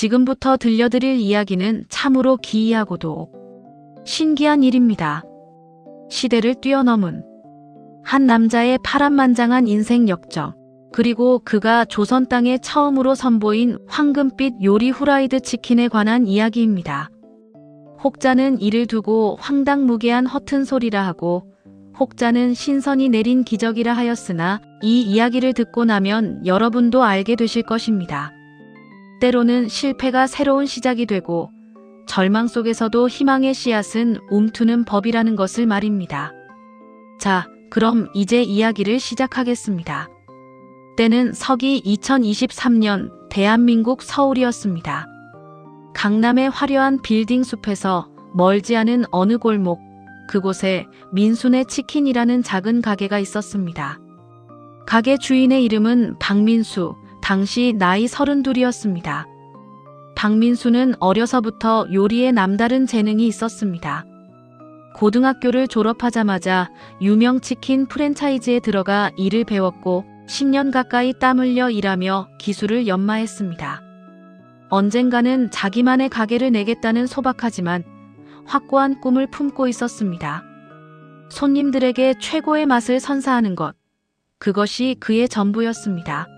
지금부터 들려드릴 이야기는 참으로 기이하고도 신기한 일입니다. 시대를 뛰어넘은 한 남자의 파란만장한 인생 역정, 그리고 그가 조선 땅에 처음으로 선보인 황금빛 요리 후라이드 치킨에 관한 이야기입니다. 혹자는 이를 두고 황당무계한 허튼 소리라 하고, 혹자는 신선이 내린 기적이라 하였으나 이 이야기를 듣고 나면 여러분도 알게 되실 것입니다. 때로는 실패가 새로운 시작이 되고 절망 속에서도 희망의 씨앗은 움트는 법이라는 것을 말입니다. 자, 그럼 이제 이야기를 시작하겠습니다. 때는 서기 2023년 대한민국 서울이었습니다. 강남의 화려한 빌딩 숲에서 멀지 않은 어느 골목, 그곳에 민순의 치킨이라는 작은 가게가 있었습니다. 가게 주인의 이름은 박민수, 당시 나이 32이었습니다. 박민수는 어려서부터 요리에 남다른 재능이 있었습니다. 고등학교를 졸업하자마자 유명 치킨 프랜차이즈에 들어가 일을 배웠고 10년 가까이 땀 흘려 일하며 기술을 연마했습니다. 언젠가는 자기만의 가게를 내겠다는 소박하지만 확고한 꿈을 품고 있었습니다. 손님들에게 최고의 맛을 선사하는 것, 그것이 그의 전부였습니다.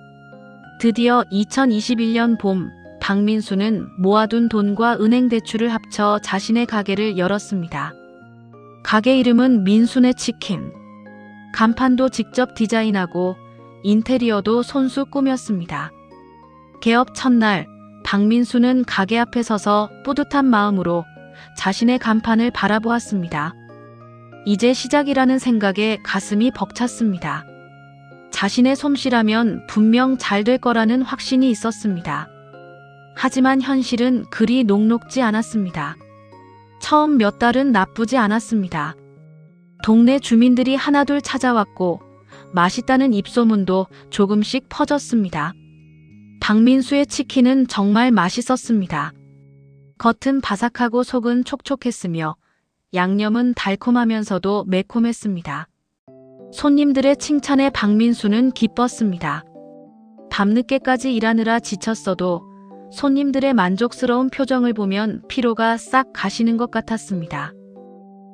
드디어 2021년 봄, 박민수는 모아둔 돈과 은행 대출을 합쳐 자신의 가게를 열었습니다. 가게 이름은 민순의 치킨. 간판도 직접 디자인하고 인테리어도 손수 꾸몄습니다. 개업 첫날, 박민수는 가게 앞에 서서 뿌듯한 마음으로 자신의 간판을 바라보았습니다. 이제 시작이라는 생각에 가슴이 벅찼습니다. 자신의 솜씨라면 분명 잘 될 거라는 확신이 있었습니다. 하지만 현실은 그리 녹록지 않았습니다. 처음 몇 달은 나쁘지 않았습니다. 동네 주민들이 하나둘 찾아왔고 맛있다는 입소문도 조금씩 퍼졌습니다. 박민수의 치킨은 정말 맛있었습니다. 겉은 바삭하고 속은 촉촉했으며 양념은 달콤하면서도 매콤했습니다. 손님들의 칭찬에 박민수는 기뻤습니다. 밤늦게까지 일하느라 지쳤어도 손님들의 만족스러운 표정을 보면 피로가 싹 가시는 것 같았습니다.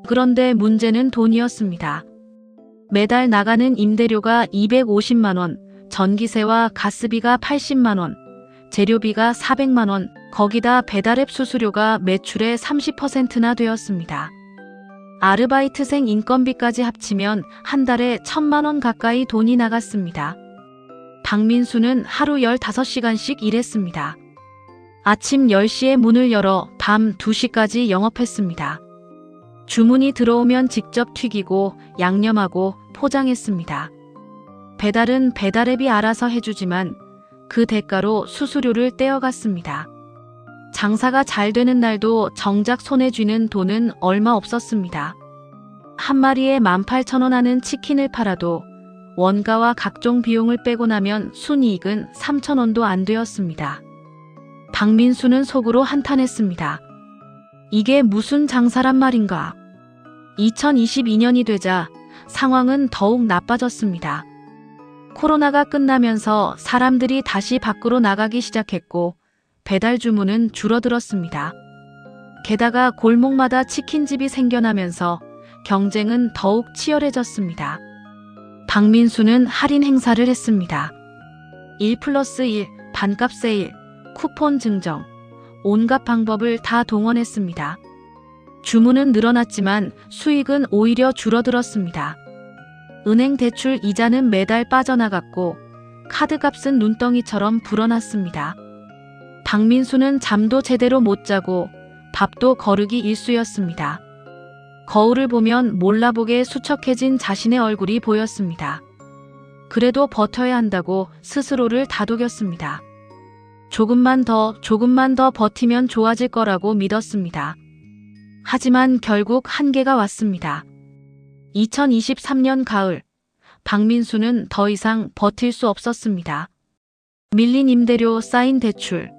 그런데 문제는 돈이었습니다. 매달 나가는 임대료가 250만 원, 전기세와 가스비가 80만 원, 재료비가 400만 원, 거기다 배달앱 수수료가 매출의 30%나 되었습니다. 아르바이트생 인건비까지 합치면 한 달에 1,000만 원 가까이 돈이 나갔습니다. 박민수는 하루 15시간씩 일했습니다. 아침 10시에 문을 열어 밤 2시까지 영업했습니다. 주문이 들어오면 직접 튀기고 양념하고 포장했습니다. 배달은 배달앱이 알아서 해주지만 그 대가로 수수료를 떼어갔습니다. 장사가 잘 되는 날도 정작 손에 쥐는 돈은 얼마 없었습니다. 한 마리에 18,000원 하는 치킨을 팔아도 원가와 각종 비용을 빼고 나면 순이익은 3,000원도 안 되었습니다. 박민수는 속으로 한탄했습니다. 이게 무슨 장사란 말인가? 2022년이 되자 상황은 더욱 나빠졌습니다. 코로나가 끝나면서 사람들이 다시 밖으로 나가기 시작했고 배달 주문은 줄어들었습니다. 게다가 골목마다 치킨집이 생겨나면서 경쟁은 더욱 치열해졌습니다. 박민수는 할인 행사를 했습니다. 1+1, 반값 세일, 쿠폰 증정, 온갖 방법을 다 동원했습니다. 주문은 늘어났지만 수익은 오히려 줄어들었습니다. 은행 대출 이자는 매달 빠져나갔고 카드값은 눈덩이처럼 불어났습니다. 박민수는 잠도 제대로 못 자고 밥도 거르기 일쑤였습니다. 거울을 보면 몰라보게 수척해진 자신의 얼굴이 보였습니다. 그래도 버텨야 한다고 스스로를 다독였습니다. 조금만 더 버티면 좋아질 거라고 믿었습니다. 하지만 결국 한계가 왔습니다. 2023년 가을, 박민수는 더 이상 버틸 수 없었습니다. 밀린 임대료, 쌓인 대출,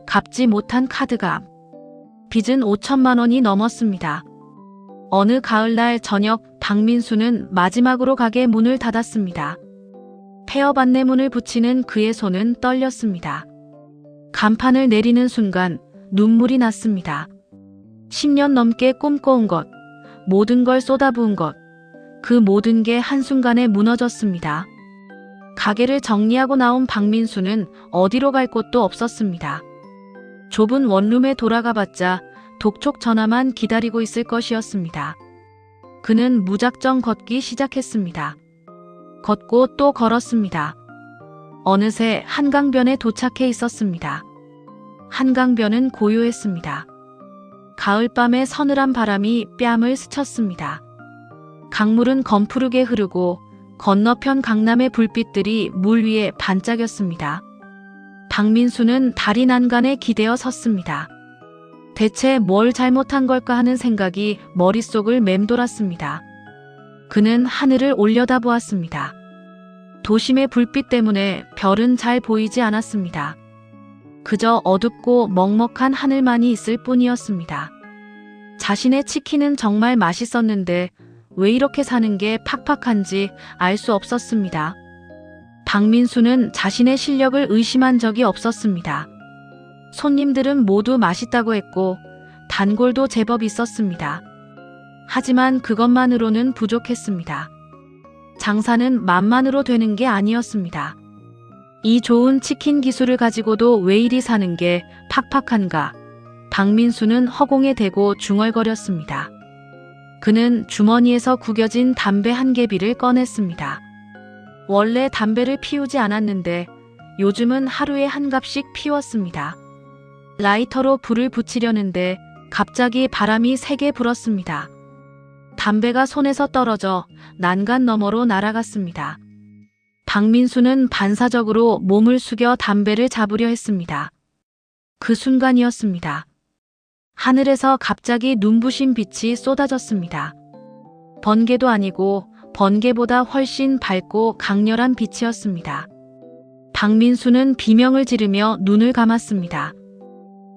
갚지 못한 카드값, 빚은 5천만 원이 넘었습니다. 어느 가을날 저녁, 박민수는 마지막으로 가게 문을 닫았습니다. 폐업 안내문을 붙이는 그의 손은 떨렸습니다. 간판을 내리는 순간 눈물이 났습니다. 10년 넘게 꿈꿔온 것, 모든 걸 쏟아부은 것, 그 모든 게 한순간에 무너졌습니다. 가게를 정리하고 나온 박민수는 어디로 갈 곳도 없었습니다. 좁은 원룸에 돌아가 봤자 독촉 전화만 기다리고 있을 것이었습니다. 그는 무작정 걷기 시작했습니다. 걷고 또 걸었습니다. 어느새 한강변에 도착해 있었습니다. 한강변은 고요했습니다. 가을밤의 서늘한 바람이 뺨을 스쳤습니다. 강물은 검푸르게 흐르고 건너편 강남의 불빛들이 물 위에 반짝였습니다. 박민수는 다리 난간에 기대어 섰습니다. 대체 뭘 잘못한 걸까 하는 생각이 머릿속을 맴돌았습니다. 그는 하늘을 올려다보았습니다. 도심의 불빛 때문에 별은 잘 보이지 않았습니다. 그저 어둡고 먹먹한 하늘만이 있을 뿐이었습니다. 자신의 치킨은 정말 맛있었는데 왜 이렇게 사는 게 팍팍한지 알 수 없었습니다. 박민수는 자신의 실력을 의심한 적이 없었습니다. 손님들은 모두 맛있다고 했고 단골도 제법 있었습니다. 하지만 그것만으로는 부족했습니다. 장사는 맛만으로 되는 게 아니었습니다. 이 좋은 치킨 기술을 가지고도 왜 이리 사는 게 팍팍한가? 박민수는 허공에 대고 중얼거렸습니다. 그는 주머니에서 구겨진 담배 한 개비를 꺼냈습니다. 원래 담배를 피우지 않았는데 요즘은 하루에 한 갑씩 피웠습니다. 라이터로 불을 붙이려는데 갑자기 바람이 세게 불었습니다. 담배가 손에서 떨어져 난간 너머로 날아갔습니다. 박민수는 반사적으로 몸을 숙여 담배를 잡으려 했습니다. 그 순간이었습니다. 하늘에서 갑자기 눈부신 빛이 쏟아졌습니다. 번개도 아니고 번개보다 훨씬 밝고 강렬한 빛이었습니다. 박민수는 비명을 지르며 눈을 감았습니다.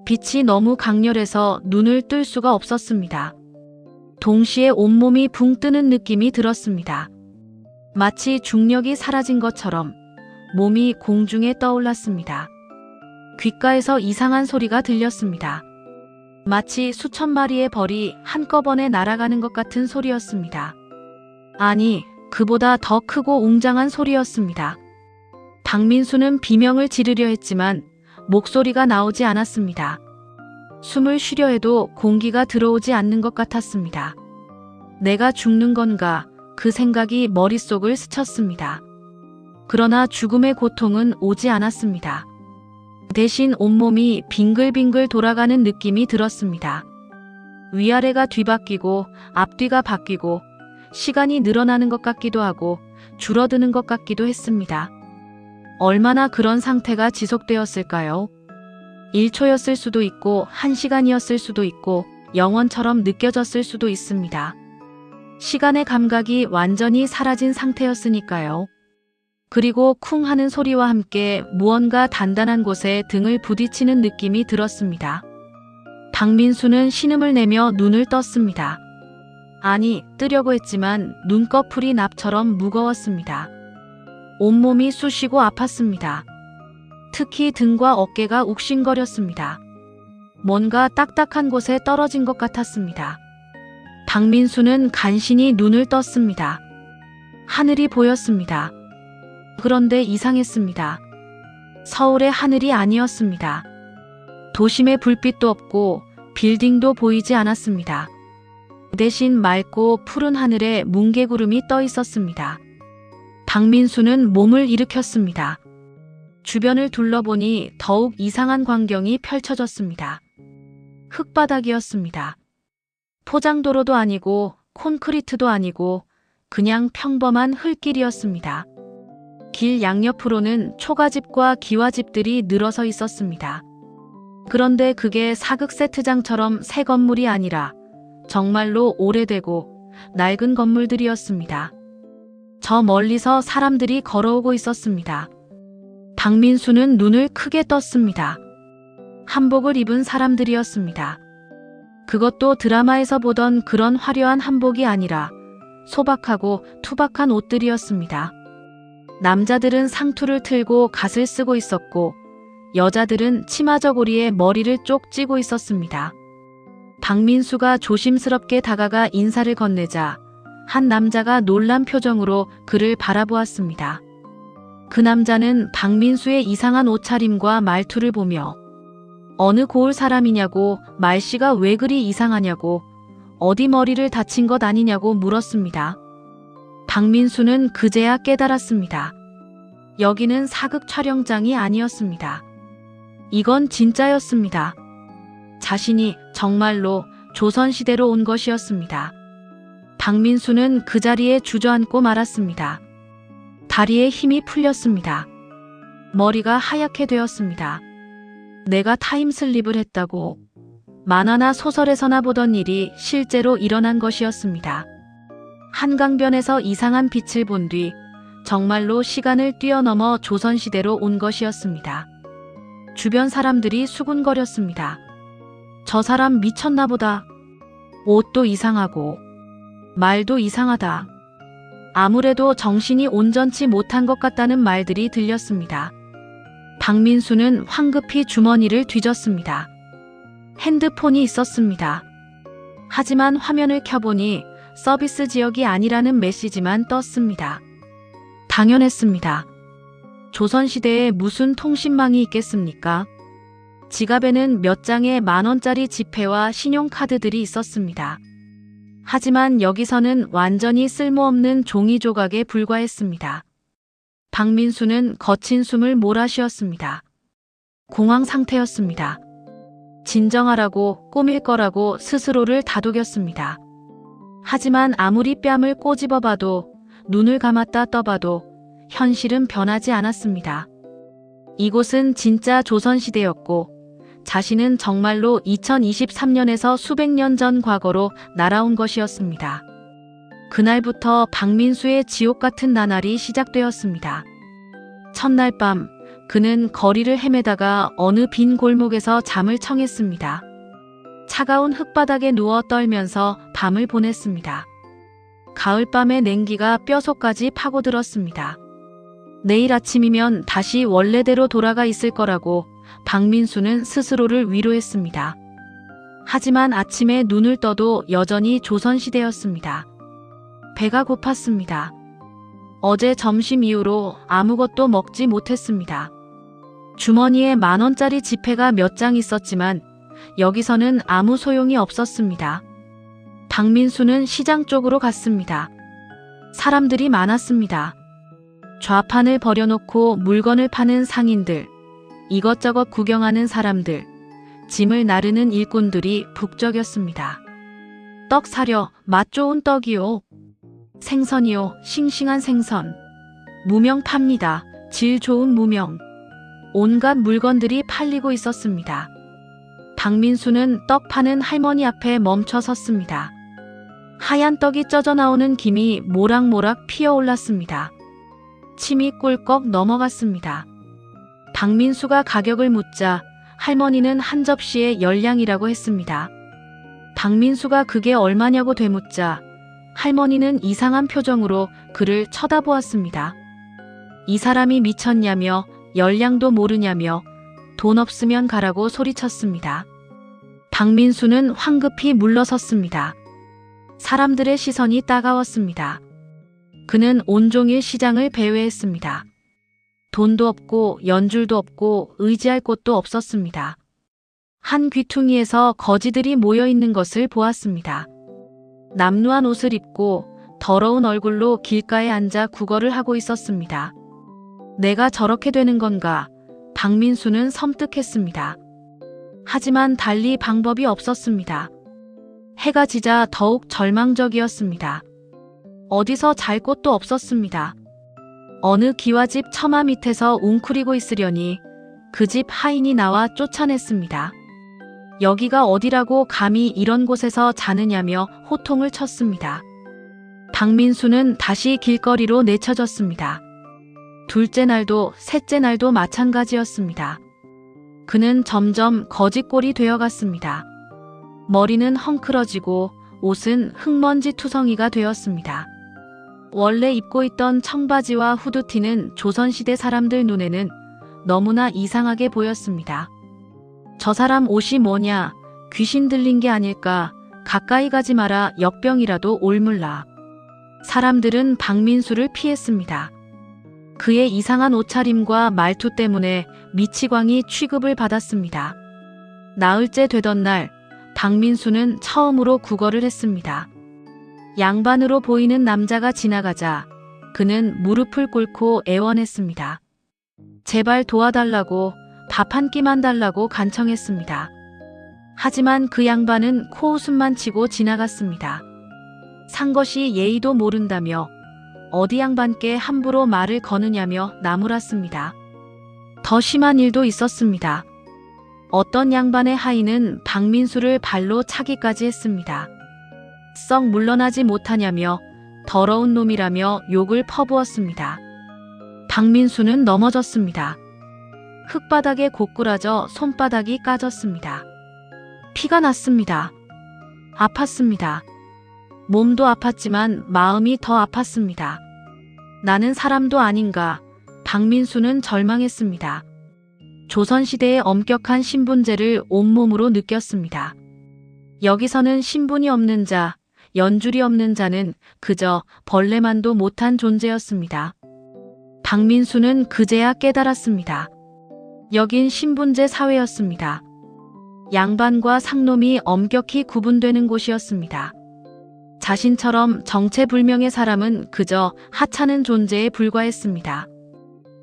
빛이 너무 강렬해서 눈을 뜰 수가 없었습니다. 동시에 온몸이 붕 뜨는 느낌이 들었습니다. 마치 중력이 사라진 것처럼 몸이 공중에 떠올랐습니다. 귓가에서 이상한 소리가 들렸습니다. 마치 수천 마리의 벌이 한꺼번에 날아가는 것 같은 소리였습니다. 아니, 그보다 더 크고 웅장한 소리였습니다. 박민수는 비명을 지르려 했지만 목소리가 나오지 않았습니다. 숨을 쉬려 해도 공기가 들어오지 않는 것 같았습니다. 내가 죽는 건가? 그 생각이 머릿속을 스쳤습니다. 그러나 죽음의 고통은 오지 않았습니다. 대신 온몸이 빙글빙글 돌아가는 느낌이 들었습니다. 위아래가 뒤바뀌고 앞뒤가 바뀌고 시간이 늘어나는 것 같기도 하고 줄어드는 것 같기도 했습니다. 얼마나 그런 상태가 지속되었을까요? 1초였을 수도 있고 1시간이었을 수도 있고 영원처럼 느껴졌을 수도 있습니다. 시간의 감각이 완전히 사라진 상태였으니까요. 그리고 쿵 하는 소리와 함께 무언가 단단한 곳에 등을 부딪히는 느낌이 들었습니다. 박민수는 신음을 내며 눈을 떴습니다. 아니, 뜨려고 했지만 눈꺼풀이 납처럼 무거웠습니다. 온몸이 쑤시고 아팠습니다. 특히 등과 어깨가 욱신거렸습니다. 뭔가 딱딱한 곳에 떨어진 것 같았습니다. 박민수는 간신히 눈을 떴습니다. 하늘이 보였습니다. 그런데 이상했습니다. 서울의 하늘이 아니었습니다. 도심의 불빛도 없고 빌딩도 보이지 않았습니다. 대신 맑고 푸른 하늘에 뭉게구름이 떠 있었습니다. 박민수는 몸을 일으켰습니다. 주변을 둘러보니 더욱 이상한 광경이 펼쳐졌습니다. 흙바닥이었습니다. 포장도로도 아니고 콘크리트도 아니고 그냥 평범한 흙길이었습니다. 길 양옆으로는 초가집과 기와집들이 늘어서 있었습니다. 그런데 그게 사극 세트장처럼 새 건물이 아니라 정말로 오래되고 낡은 건물들이었습니다. 저 멀리서 사람들이 걸어오고 있었습니다. 박민수는 눈을 크게 떴습니다. 한복을 입은 사람들이었습니다. 그것도 드라마에서 보던 그런 화려한 한복이 아니라 소박하고 투박한 옷들이었습니다. 남자들은 상투를 틀고 갓을 쓰고 있었고 여자들은 치마저고리에 머리를 쪽 찌고 있었습니다. 박민수가 조심스럽게 다가가 인사를 건네자 한 남자가 놀란 표정으로 그를 바라보았습니다. 그 남자는 박민수의 이상한 옷차림과 말투를 보며 어느 고을 사람이냐고, 말씨가 왜 그리 이상하냐고, 어디 머리를 다친 것 아니냐고 물었습니다. 박민수는 그제야 깨달았습니다. 여기는 사극 촬영장이 아니었습니다. 이건 진짜였습니다. 자신이 정말로 조선시대로 온 것이었습니다. 박민수는 그 자리에 주저앉고 말았습니다. 다리에 힘이 풀렸습니다. 머리가 하얗게 되었습니다. 내가 타임슬립을 했다고. 만화나 소설에서나 보던 일이 실제로 일어난 것이었습니다. 한강변에서 이상한 빛을 본 뒤 정말로 시간을 뛰어넘어 조선시대로 온 것이었습니다. 주변 사람들이 수군거렸습니다. 저 사람 미쳤나 보다. 옷도 이상하고 말도 이상하다. 아무래도 정신이 온전치 못한 것 같다는 말들이 들렸습니다. 박민수는 황급히 주머니를 뒤졌습니다. 핸드폰이 있었습니다. 하지만 화면을 켜보니 서비스 지역이 아니라는 메시지만 떴습니다. 당연했습니다. 조선시대에 무슨 통신망이 있겠습니까? 지갑에는 몇 장의 만원짜리 지폐와 신용카드들이 있었습니다. 하지만 여기서는 완전히 쓸모없는 종이 조각에 불과했습니다. 박민수는 거친 숨을 몰아쉬었습니다. 공황 상태였습니다. 진정하라고, 꾸밀 거라고 스스로를 다독였습니다. 하지만 아무리 뺨을 꼬집어봐도, 눈을 감았다 떠봐도 현실은 변하지 않았습니다. 이곳은 진짜 조선시대였고 자신은 정말로 2023년에서 수백 년 전 과거로 날아온 것이었습니다. 그날부터 박민수의 지옥 같은 나날이 시작되었습니다. 첫날 밤 그는 거리를 헤매다가 어느 빈 골목에서 잠을 청했습니다. 차가운 흙바닥에 누워 떨면서 밤을 보냈습니다. 가을밤의 냉기가 뼈속까지 파고들었습니다. 내일 아침이면 다시 원래대로 돌아가 있을 거라고 박민수는 스스로를 위로했습니다. 하지만 아침에 눈을 떠도 여전히 조선시대였습니다. 배가 고팠습니다. 어제 점심 이후로 아무것도 먹지 못했습니다. 주머니에 만원짜리 지폐가 몇 장 있었지만 여기서는 아무 소용이 없었습니다. 박민수는 시장 쪽으로 갔습니다. 사람들이 많았습니다. 좌판을 버려놓고 물건을 파는 상인들, 이것저것 구경하는 사람들, 짐을 나르는 일꾼들이 북적였습니다. 떡 사려, 맛 좋은 떡이요. 생선이요, 싱싱한 생선. 무명 팝니다. 질 좋은 무명. 온갖 물건들이 팔리고 있었습니다. 박민수는 떡 파는 할머니 앞에 멈춰 섰습니다. 하얀 떡이 쪄져 나오는 김이 모락모락 피어올랐습니다. 침이 꿀꺽 넘어갔습니다. 박민수가 가격을 묻자 할머니는 한 접시에 10량이라고 했습니다. 박민수가 그게 얼마냐고 되묻자 할머니는 이상한 표정으로 그를 쳐다보았습니다. 이 사람이 미쳤냐며 10량도 모르냐며 돈 없으면 가라고 소리쳤습니다. 박민수는 황급히 물러섰습니다. 사람들의 시선이 따가웠습니다. 그는 온종일 시장을 배회했습니다. 돈도 없고 연줄도 없고 의지할 곳도 없었습니다. 한 귀퉁이에서 거지들이 모여 있는 것을 보았습니다. 남루한 옷을 입고 더러운 얼굴로 길가에 앉아 구걸을 하고 있었습니다. 내가 저렇게 되는 건가? 박민수는 섬뜩했습니다. 하지만 달리 방법이 없었습니다. 해가 지자 더욱 절망적이었습니다. 어디서 잘 곳도 없었습니다. 어느 기와집 처마 밑에서 웅크리고 있으려니 그 집 하인이 나와 쫓아냈습니다. 여기가 어디라고 감히 이런 곳에서 자느냐며 호통을 쳤습니다. 박민수는 다시 길거리로 내쳐졌습니다. 둘째 날도 셋째 날도 마찬가지였습니다. 그는 점점 거지꼴이 되어갔습니다. 머리는 헝클어지고 옷은 흙먼지 투성이가 되었습니다. 원래 입고 있던 청바지와 후드티는 조선시대 사람들 눈에는 너무나 이상하게 보였습니다. 저 사람 옷이 뭐냐? 귀신 들린 게 아닐까? 가까이 가지 마라. 역병이라도 올물라. 사람들은 박민수를 피했습니다. 그의 이상한 옷차림과 말투 때문에 미치광이 취급을 받았습니다. 나흘째 되던 날, 박민수는 처음으로 구걸을 했습니다. 양반으로 보이는 남자가 지나가자 그는 무릎을 꿇고 애원했습니다. 제발 도와달라고, 밥 한 끼만 달라고 간청했습니다. 하지만 그 양반은 코웃음만 치고 지나갔습니다. 산 것이 예의도 모른다며 어디 양반께 함부로 말을 거느냐며 나무랐습니다. 더 심한 일도 있었습니다. 어떤 양반의 하인은 박민수를 발로 차기까지 했습니다. 썩 물러나지 못하냐며 더러운 놈이라며 욕을 퍼부었습니다. 박민수는 넘어졌습니다. 흙바닥에 고꾸라져 손바닥이 까졌습니다. 피가 났습니다. 아팠습니다. 몸도 아팠지만 마음이 더 아팠습니다. 나는 사람도 아닌가. 박민수는 절망했습니다. 조선시대의 엄격한 신분제를 온몸으로 느꼈습니다. 여기서는 신분이 없는 자, 연줄이 없는 자는 그저 벌레만도 못한 존재였습니다. 박민수는 그제야 깨달았습니다. 여긴 신분제 사회였습니다. 양반과 상놈이 엄격히 구분되는 곳이었습니다. 자신처럼 정체불명의 사람은 그저 하찮은 존재에 불과했습니다.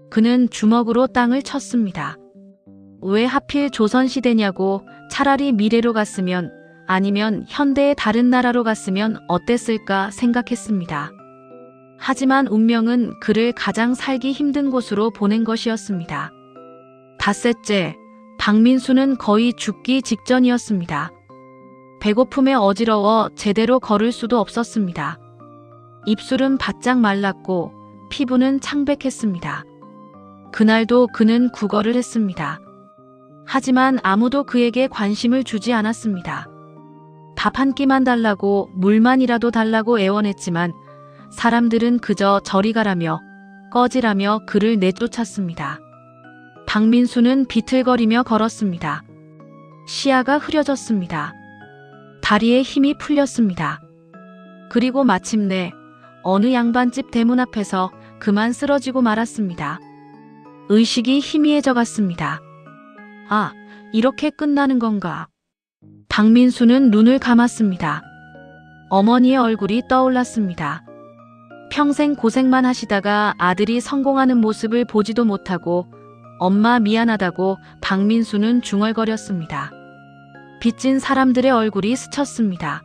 그는 주먹으로 땅을 쳤습니다. 왜 하필 조선시대냐고. 차라리 미래로 갔으면, 아니면 현대의 다른 나라로 갔으면 어땠을까 생각했습니다. 하지만 운명은 그를 가장 살기 힘든 곳으로 보낸 것이었습니다. 닷새째, 박민수는 거의 죽기 직전이었습니다. 배고픔에 어지러워 제대로 걸을 수도 없었습니다. 입술은 바짝 말랐고 피부는 창백했습니다. 그날도 그는 구걸을 했습니다. 하지만 아무도 그에게 관심을 주지 않았습니다. 밥 한 끼만 달라고, 물만이라도 달라고 애원했지만 사람들은 그저 저리 가라며 꺼지라며 그를 내쫓았습니다. 박민수는 비틀거리며 걸었습니다. 시야가 흐려졌습니다. 다리에 힘이 풀렸습니다. 그리고 마침내 어느 양반집 대문 앞에서 그만 쓰러지고 말았습니다. 의식이 희미해져 갔습니다. 아, 이렇게 끝나는 건가? 박민수는 눈을 감았습니다. 어머니의 얼굴이 떠올랐습니다. 평생 고생만 하시다가 아들이 성공하는 모습을 보지도 못하고 엄마 미안하다고 박민수는 중얼거렸습니다. 빚진 사람들의 얼굴이 스쳤습니다.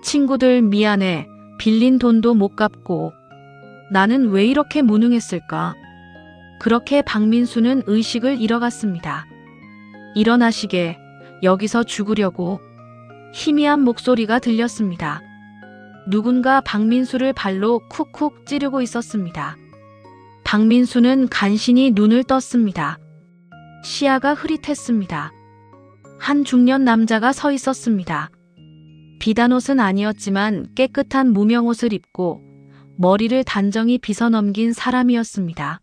친구들 미안해. 빌린 돈도 못 갚고. 나는 왜 이렇게 무능했을까? 그렇게 박민수는 의식을 잃어갔습니다. 일어나시게. 여기서 죽으려고. 희미한 목소리가 들렸습니다. 누군가 박민수를 발로 쿡쿡 찌르고 있었습니다. 박민수는 간신히 눈을 떴습니다. 시야가 흐릿했습니다. 한 중년 남자가 서 있었습니다. 비단옷은 아니었지만 깨끗한 무명옷을 입고 머리를 단정히 빗어넘긴 사람이었습니다.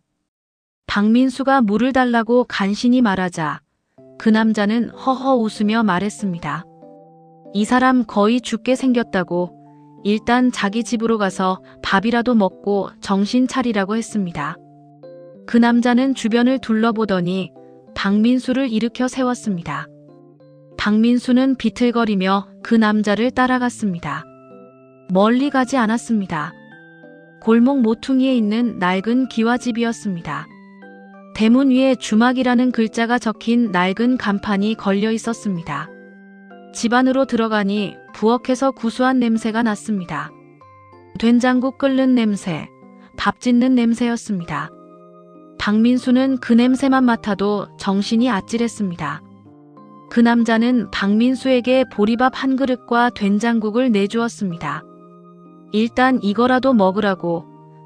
박민수가 물을 달라고 간신히 말하자 그 남자는 허허 웃으며 말했습니다. 이 사람 거의 죽게 생겼다고. 일단 자기 집으로 가서 밥이라도 먹고 정신 차리라고 했습니다. 그 남자는 주변을 둘러보더니 박민수를 일으켜 세웠습니다. 박민수는 비틀거리며 그 남자를 따라갔습니다. 멀리 가지 않았습니다. 골목 모퉁이에 있는 낡은 기와집이었습니다. 대문 위에 주막이라는 글자가 적힌 낡은 간판이 걸려 있었습니다. 집 안으로 들어가니 부엌에서 구수한 냄새가 났습니다. 된장국 끓는 냄새, 밥 짓는 냄새였습니다. 박민수는 그 냄새만 맡아도 정신이 아찔했습니다. 그 남자는 박민수에게 보리밥 한 그릇과 된장국을 내주었습니다. 일단 이거라도 먹으라고,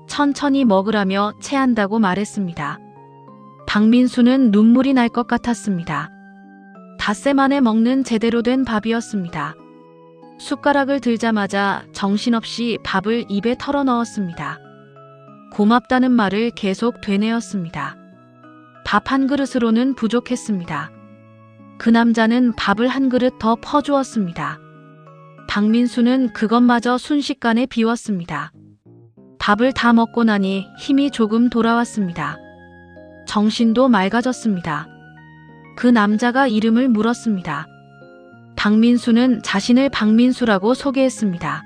천천히 먹으라며 체한다고 말했습니다. 박민수는 눈물이 날 것 같았습니다. 닷새 만에 먹는 제대로 된 밥이었습니다. 숟가락을 들자마자 정신없이 밥을 입에 털어 넣었습니다. 고맙다는 말을 계속 되뇌었습니다. 밥 한 그릇으로는 부족했습니다. 그 남자는 밥을 한 그릇 더 퍼주었습니다. 박민수는 그것마저 순식간에 비웠습니다. 밥을 다 먹고 나니 힘이 조금 돌아왔습니다. 정신도 맑아졌습니다. 그 남자가 이름을 물었습니다. 박민수는 자신을 박민수라고 소개했습니다.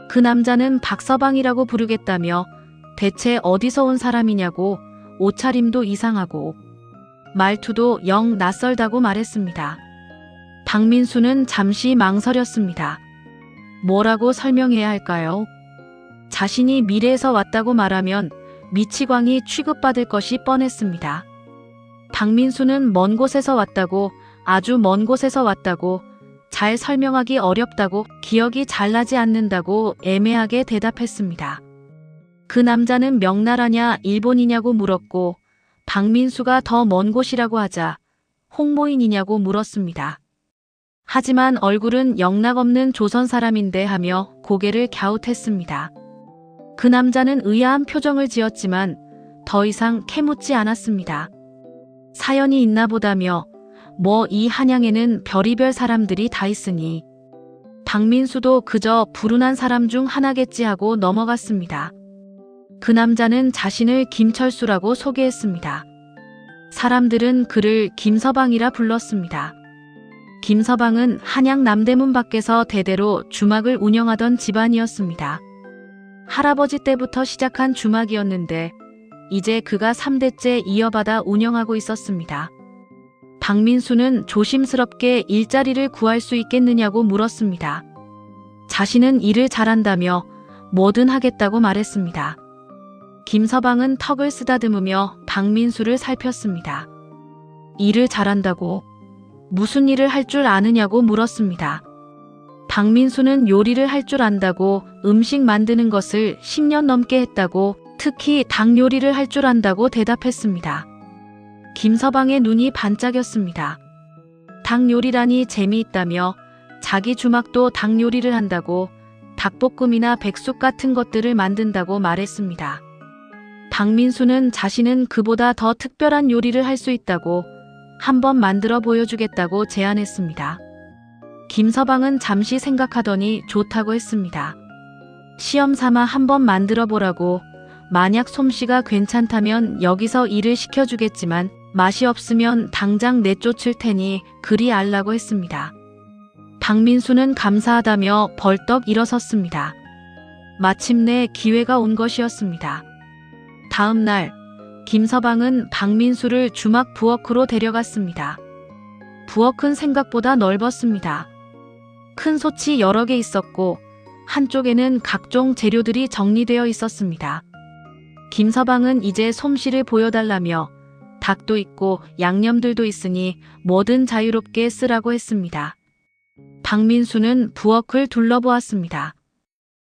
그 남자는 박서방이라고 부르겠다며 대체 어디서 온 사람이냐고 옷차림도 이상하고 말투도 영 낯설다고 말했습니다. 박민수는 잠시 망설였습니다. 뭐라고 설명해야 할까요? 자신이 미래에서 왔다고 말하면 미치광이 취급받을 것이 뻔했습니다. 박민수는 먼 곳에서 왔다고, 아주 먼 곳에서 왔다고, 잘 설명하기 어렵다고, 기억이 잘 나지 않는다고 애매하게 대답했습니다. 그 남자는 명나라냐 일본이냐고 물었고 박민수가 더 먼 곳이라고 하자 홍모인이냐고 물었습니다. 하지만 얼굴은 영락없는 조선 사람인데 하며 고개를 갸웃했습니다. 그 남자는 의아한 표정을 지었지만 더 이상 캐묻지 않았습니다. 사연이 있나 보다며 뭐 이 한양에는 별의별 사람들이 다 있으니 박민수도 그저 불운한 사람 중 하나겠지 하고 넘어갔습니다. 그 남자는 자신을 김철수라고 소개했습니다. 사람들은 그를 김서방이라 불렀습니다. 김서방은 한양 남대문 밖에서 대대로 주막을 운영하던 집안이었습니다. 할아버지 때부터 시작한 주막이었는데 이제 그가 3대째 이어받아 운영하고 있었습니다. 박민수는 조심스럽게 일자리를 구할 수 있겠느냐고 물었습니다. 자신은 일을 잘한다며 뭐든 하겠다고 말했습니다. 김서방은 턱을 쓰다듬으며 박민수를 살폈습니다. 일을 잘한다고? 무슨 일을 할 줄 아느냐고 물었습니다. 박민수는 요리를 할 줄 안다고, 음식 만드는 것을 10년 넘게 했다고, 특히 닭 요리를 할 줄 안다고 대답했습니다. 김서방의 눈이 반짝였습니다. 닭 요리라니 재미있다며 자기 주막도 닭 요리를 한다고, 닭볶음이나 백숙 같은 것들을 만든다고 말했습니다. 박민수는 자신은 그보다 더 특별한 요리를 할 수 있다고, 한번 만들어 보여주겠다고 제안했습니다. 김서방은 잠시 생각하더니 좋다고 했습니다. 시험 삼아 한번 만들어 보라고, 만약 솜씨가 괜찮다면 여기서 일을 시켜주겠지만 맛이 없으면 당장 내쫓을 테니 그리 알라고 했습니다. 박민수는 감사하다며 벌떡 일어섰습니다. 마침내 기회가 온 것이었습니다. 다음 날 김서방은 박민수를 주막 부엌으로 데려갔습니다. 부엌은 생각보다 넓었습니다. 큰 솥이 여러 개 있었고 한쪽에는 각종 재료들이 정리되어 있었습니다. 김서방은 이제 솜씨를 보여달라며 닭도 있고 양념들도 있으니 뭐든 자유롭게 쓰라고 했습니다. 박민수는 부엌을 둘러보았습니다.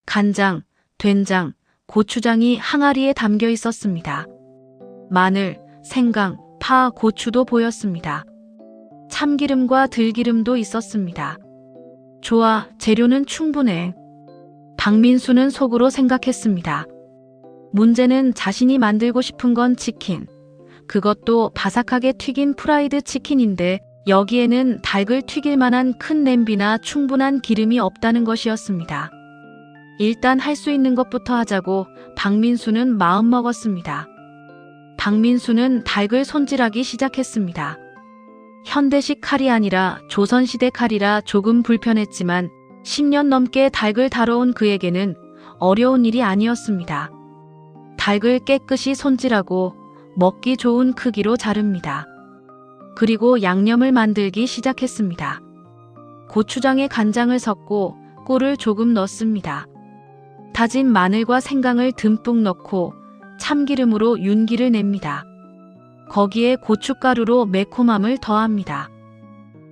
간장, 된장, 고추장이 항아리에 담겨 있었습니다. 마늘, 생강, 파, 고추도 보였습니다. 참기름과 들기름도 있었습니다. 좋아, 재료는 충분해. 박민수는 속으로 생각했습니다. 문제는 자신이 만들고 싶은 건 치킨. 그것도 바삭하게 튀긴 프라이드 치킨인데 여기에는 닭을 튀길 만한 큰 냄비나 충분한 기름이 없다는 것이었습니다. 일단 할 수 있는 것부터 하자고 박민수는 마음먹었습니다. 박민수는 닭을 손질하기 시작했습니다. 현대식 칼이 아니라 조선시대 칼이라 조금 불편했지만 10년 넘게 닭을 다뤄온 그에게는 어려운 일이 아니었습니다. 닭을 깨끗이 손질하고 먹기 좋은 크기로 자릅니다. 그리고 양념을 만들기 시작했습니다. 고추장에 간장을 섞고 꿀을 조금 넣습니다. 다진 마늘과 생강을 듬뿍 넣고 참기름으로 윤기를 냅니다. 거기에 고춧가루로 매콤함을 더합니다.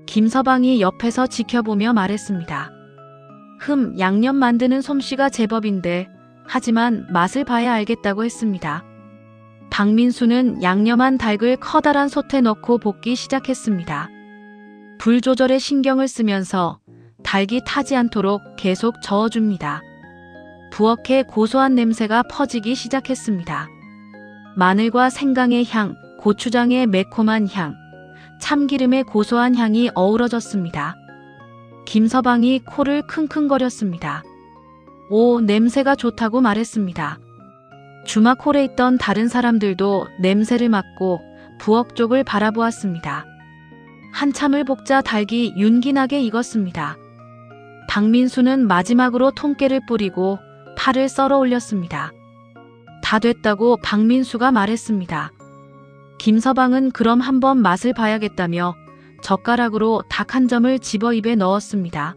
김서방이 옆에서 지켜보며 말했습니다. 양념 만드는 솜씨가 제법인데 하지만 맛을 봐야 알겠다고 했습니다. 박민수는 양념한 닭을 커다란 솥에 넣고 볶기 시작했습니다. 불 조절에 신경을 쓰면서 닭이 타지 않도록 계속 저어줍니다. 부엌에 고소한 냄새가 퍼지기 시작했습니다. 마늘과 생강의 향, 고추장의 매콤한 향, 참기름의 고소한 향이 어우러졌습니다. 김서방이 코를 킁킁거렸습니다. 오, 냄새가 좋다고 말했습니다. 주막홀에 있던 다른 사람들도 냄새를 맡고 부엌 쪽을 바라보았습니다. 한참을 볶자 닭이 윤기나게 익었습니다. 박민수는 마지막으로 통깨를 뿌리고 파를 썰어 올렸습니다. 다 됐다고 박민수가 말했습니다. 김서방은 그럼 한번 맛을 봐야겠다며 젓가락으로 닭 한 점을 집어 입에 넣었습니다.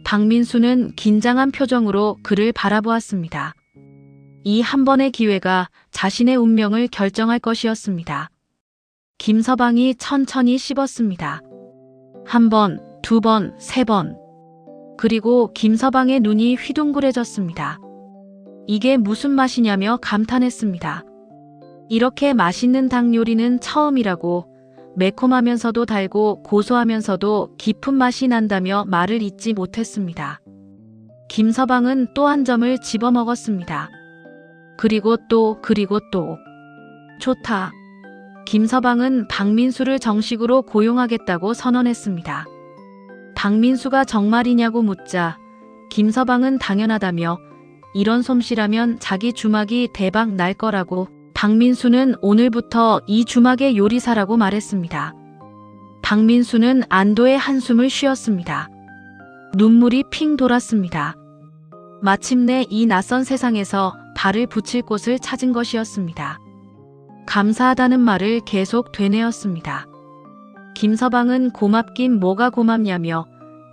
박민수는 긴장한 표정으로 그를 바라보았습니다. 이 한 번의 기회가 자신의 운명을 결정할 것이었습니다. 김서방이 천천히 씹었습니다. 한 번, 두 번, 세 번. 그리고 김서방의 눈이 휘둥그레졌습니다. 이게 무슨 맛이냐며 감탄했습니다. 이렇게 맛있는 닭 요리는 처음이라고, 매콤하면서도 달고 고소하면서도 깊은 맛이 난다며 말을 잇지 못했습니다. 김서방은 또 한 점을 집어 먹었습니다. 그리고 또. 좋다. 김서방은 박민수를 정식으로 고용하겠다고 선언했습니다. 박민수가 정말이냐고 묻자 김서방은 당연하다며 이런 솜씨라면 자기 주막이 대박 날 거라고, 박민수는 오늘부터 이 주막의 요리사라고 말했습니다. 박민수는 안도의 한숨을 쉬었습니다. 눈물이 핑 돌았습니다. 마침내 이 낯선 세상에서 발을 붙일 곳을 찾은 것이었습니다. 감사하다는 말을 계속 되뇌었습니다. 김서방은 고맙긴 뭐가 고맙냐며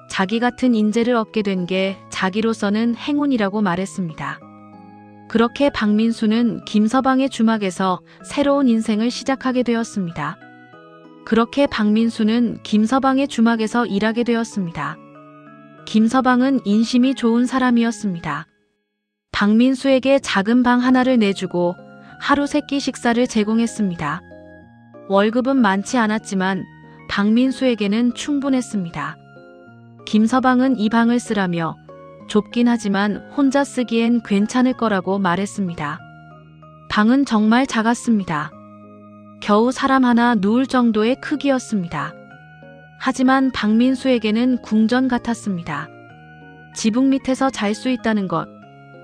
자기 같은 인재를 얻게 된 게 자기로서는 행운이라고 말했습니다. 그렇게 박민수는 김서방의 주막에서 새로운 인생을 시작하게 되었습니다. 그렇게 박민수는 김서방의 주막에서 일하게 되었습니다. 김서방은 인심이 좋은 사람이었습니다. 박민수에게 작은 방 하나를 내주고 하루 3끼 식사를 제공했습니다. 월급은 많지 않았지만 박민수에게는 충분했습니다. 김서방은 이 방을 쓰라며 좁긴 하지만 혼자 쓰기엔 괜찮을 거라고 말했습니다. 방은 정말 작았습니다. 겨우 사람 하나 누울 정도의 크기였습니다. 하지만 박민수에게는 궁전 같았습니다. 지붕 밑에서 잘 수 있다는 것,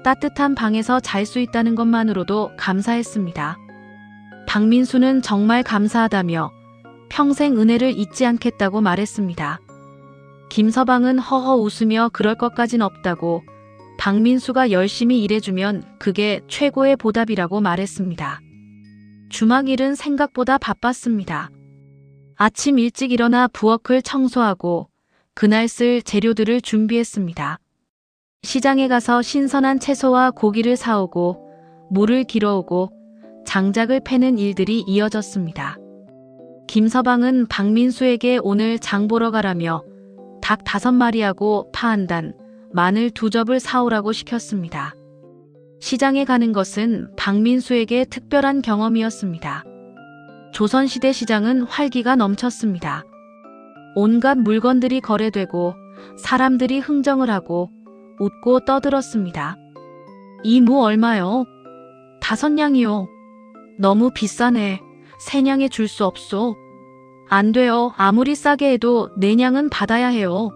따뜻한 방에서 잘 수 있다는 것만으로도 감사했습니다. 박민수는 정말 감사하다며 평생 은혜를 잊지 않겠다고 말했습니다. 김서방은 허허 웃으며 그럴 것까진 없다고, 박민수가 열심히 일해주면 그게 최고의 보답이라고 말했습니다. 주막 일은 생각보다 바빴습니다. 아침 일찍 일어나 부엌을 청소하고 그날 쓸 재료들을 준비했습니다. 시장에 가서 신선한 채소와 고기를 사오고 물을 길어오고 장작을 패는 일들이 이어졌습니다. 김서방은 박민수에게 오늘 장 보러 가라며 닭 5마리하고 파 1단, 마늘 2접을 사오라고 시켰습니다. 시장에 가는 것은 박민수에게 특별한 경험이었습니다. 조선시대 시장은 활기가 넘쳤습니다. 온갖 물건들이 거래되고 사람들이 흥정을 하고 웃고 떠들었습니다. 이 무 얼마요? 5냥이요. 너무 비싸네. 3냥에 줄 수 없소. 안 돼요. 아무리 싸게 해도 4냥은 받아야 해요.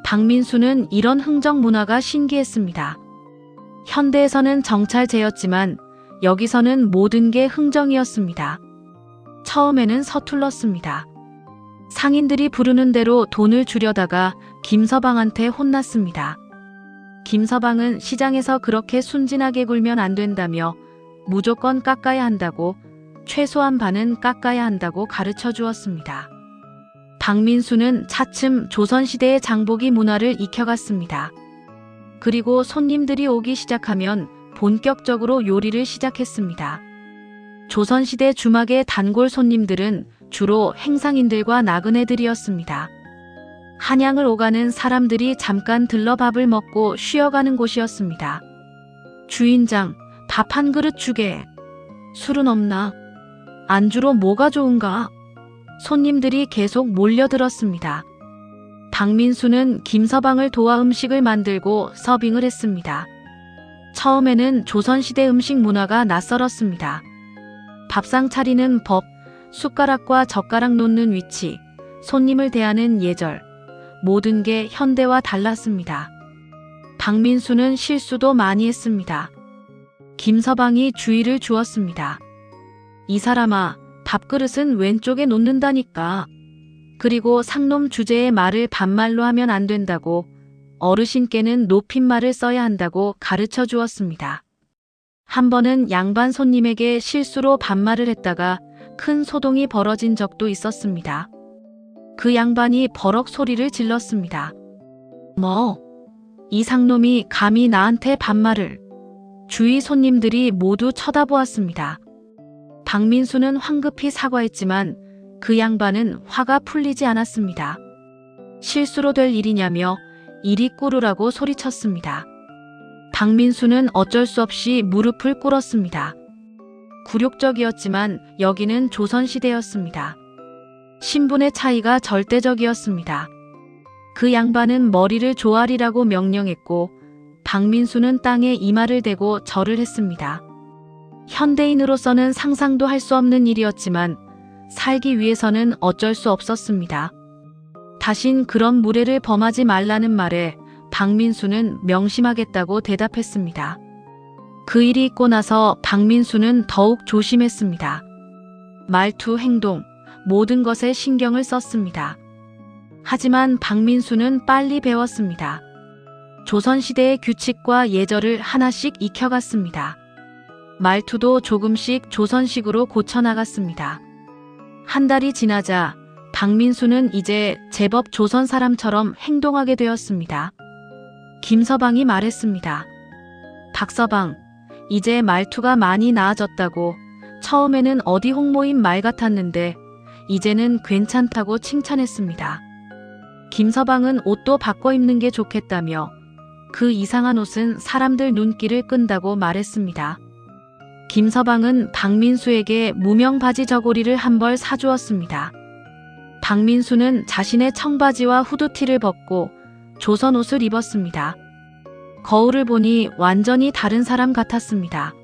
박민수는 이런 흥정 문화가 신기했습니다. 현대에서는 정찰제였지만 여기서는 모든 게 흥정이었습니다. 처음에는 서툴렀습니다. 상인들이 부르는 대로 돈을 주려다가 김서방한테 혼났습니다. 김서방은 시장에서 그렇게 순진하게 굴면 안 된다며 무조건 깎아야 한다고, 최소한 반은 깎아야 한다고 가르쳐 주었습니다. 박민수는 차츰 조선시대의 장보기 문화를 익혀갔습니다. 그리고 손님들이 오기 시작하면 본격적으로 요리를 시작했습니다. 조선시대 주막의 단골 손님들은 주로 행상인들과 나그네들이었습니다. 한양을 오가는 사람들이 잠깐 들러 밥을 먹고 쉬어가는 곳이었습니다. 주인장, 밥 한 그릇 주게. 술은 없나? 안주로 뭐가 좋은가? 손님들이 계속 몰려들었습니다. 박민수는 김서방을 도와 음식을 만들고 서빙을 했습니다. 처음에는 조선시대 음식 문화가 낯설었습니다. 밥상 차리는 법, 숟가락과 젓가락 놓는 위치, 손님을 대하는 예절, 모든 게 현대와 달랐습니다. 박민수는 실수도 많이 했습니다. 김서방이 주의를 주었습니다. 이 사람아, 밥그릇은 왼쪽에 놓는다니까. 그리고 상놈 주제의 말을 반말로 하면 안 된다고, 어르신께는 높임말을 써야 한다고 가르쳐 주었습니다. 한 번은 양반 손님에게 실수로 반말을 했다가 큰 소동이 벌어진 적도 있었습니다. 그 양반이 버럭 소리를 질렀습니다. 뭐? 이 상놈이 감히 나한테 반말을. 주위 손님들이 모두 쳐다보았습니다. 박민수는 황급히 사과했지만 그 양반은 화가 풀리지 않았습니다. 실수로 될 일이냐며 이리 꿇으라고 소리쳤습니다. 박민수는 어쩔 수 없이 무릎을 꿇었습니다. 굴욕적이었지만 여기는 조선시대였습니다. 신분의 차이가 절대적이었습니다. 그 양반은 머리를 조아리라고 명령했고 박민수는 땅에 이마를 대고 절을 했습니다. 현대인으로서는 상상도 할 수 없는 일이었지만 살기 위해서는 어쩔 수 없었습니다. 다신 그런 무례를 범하지 말라는 말에 박민수는 명심하겠다고 대답했습니다. 그 일이 있고 나서 박민수는 더욱 조심했습니다. 말투, 행동, 모든 것에 신경을 썼습니다. 하지만 박민수는 빨리 배웠습니다. 조선시대의 규칙과 예절을 하나씩 익혀갔습니다. 말투도 조금씩 조선식으로 고쳐나갔습니다. 한 달이 지나자 박민수는 이제 제법 조선 사람처럼 행동하게 되었습니다. 김서방이 말했습니다. 박서방, 이제 말투가 많이 나아졌다고. 처음에는 어디 홍모인 말 같았는데 이제는 괜찮다고 칭찬했습니다. 김서방은 옷도 바꿔 입는 게 좋겠다며 그 이상한 옷은 사람들 눈길을 끈다고 말했습니다. 김서방은 박민수에게 무명 바지 저고리를 한 벌 사주었습니다. 박민수는 자신의 청바지와 후드티를 벗고 조선 옷을 입었습니다. 거울을 보니 완전히 다른 사람 같았습니다.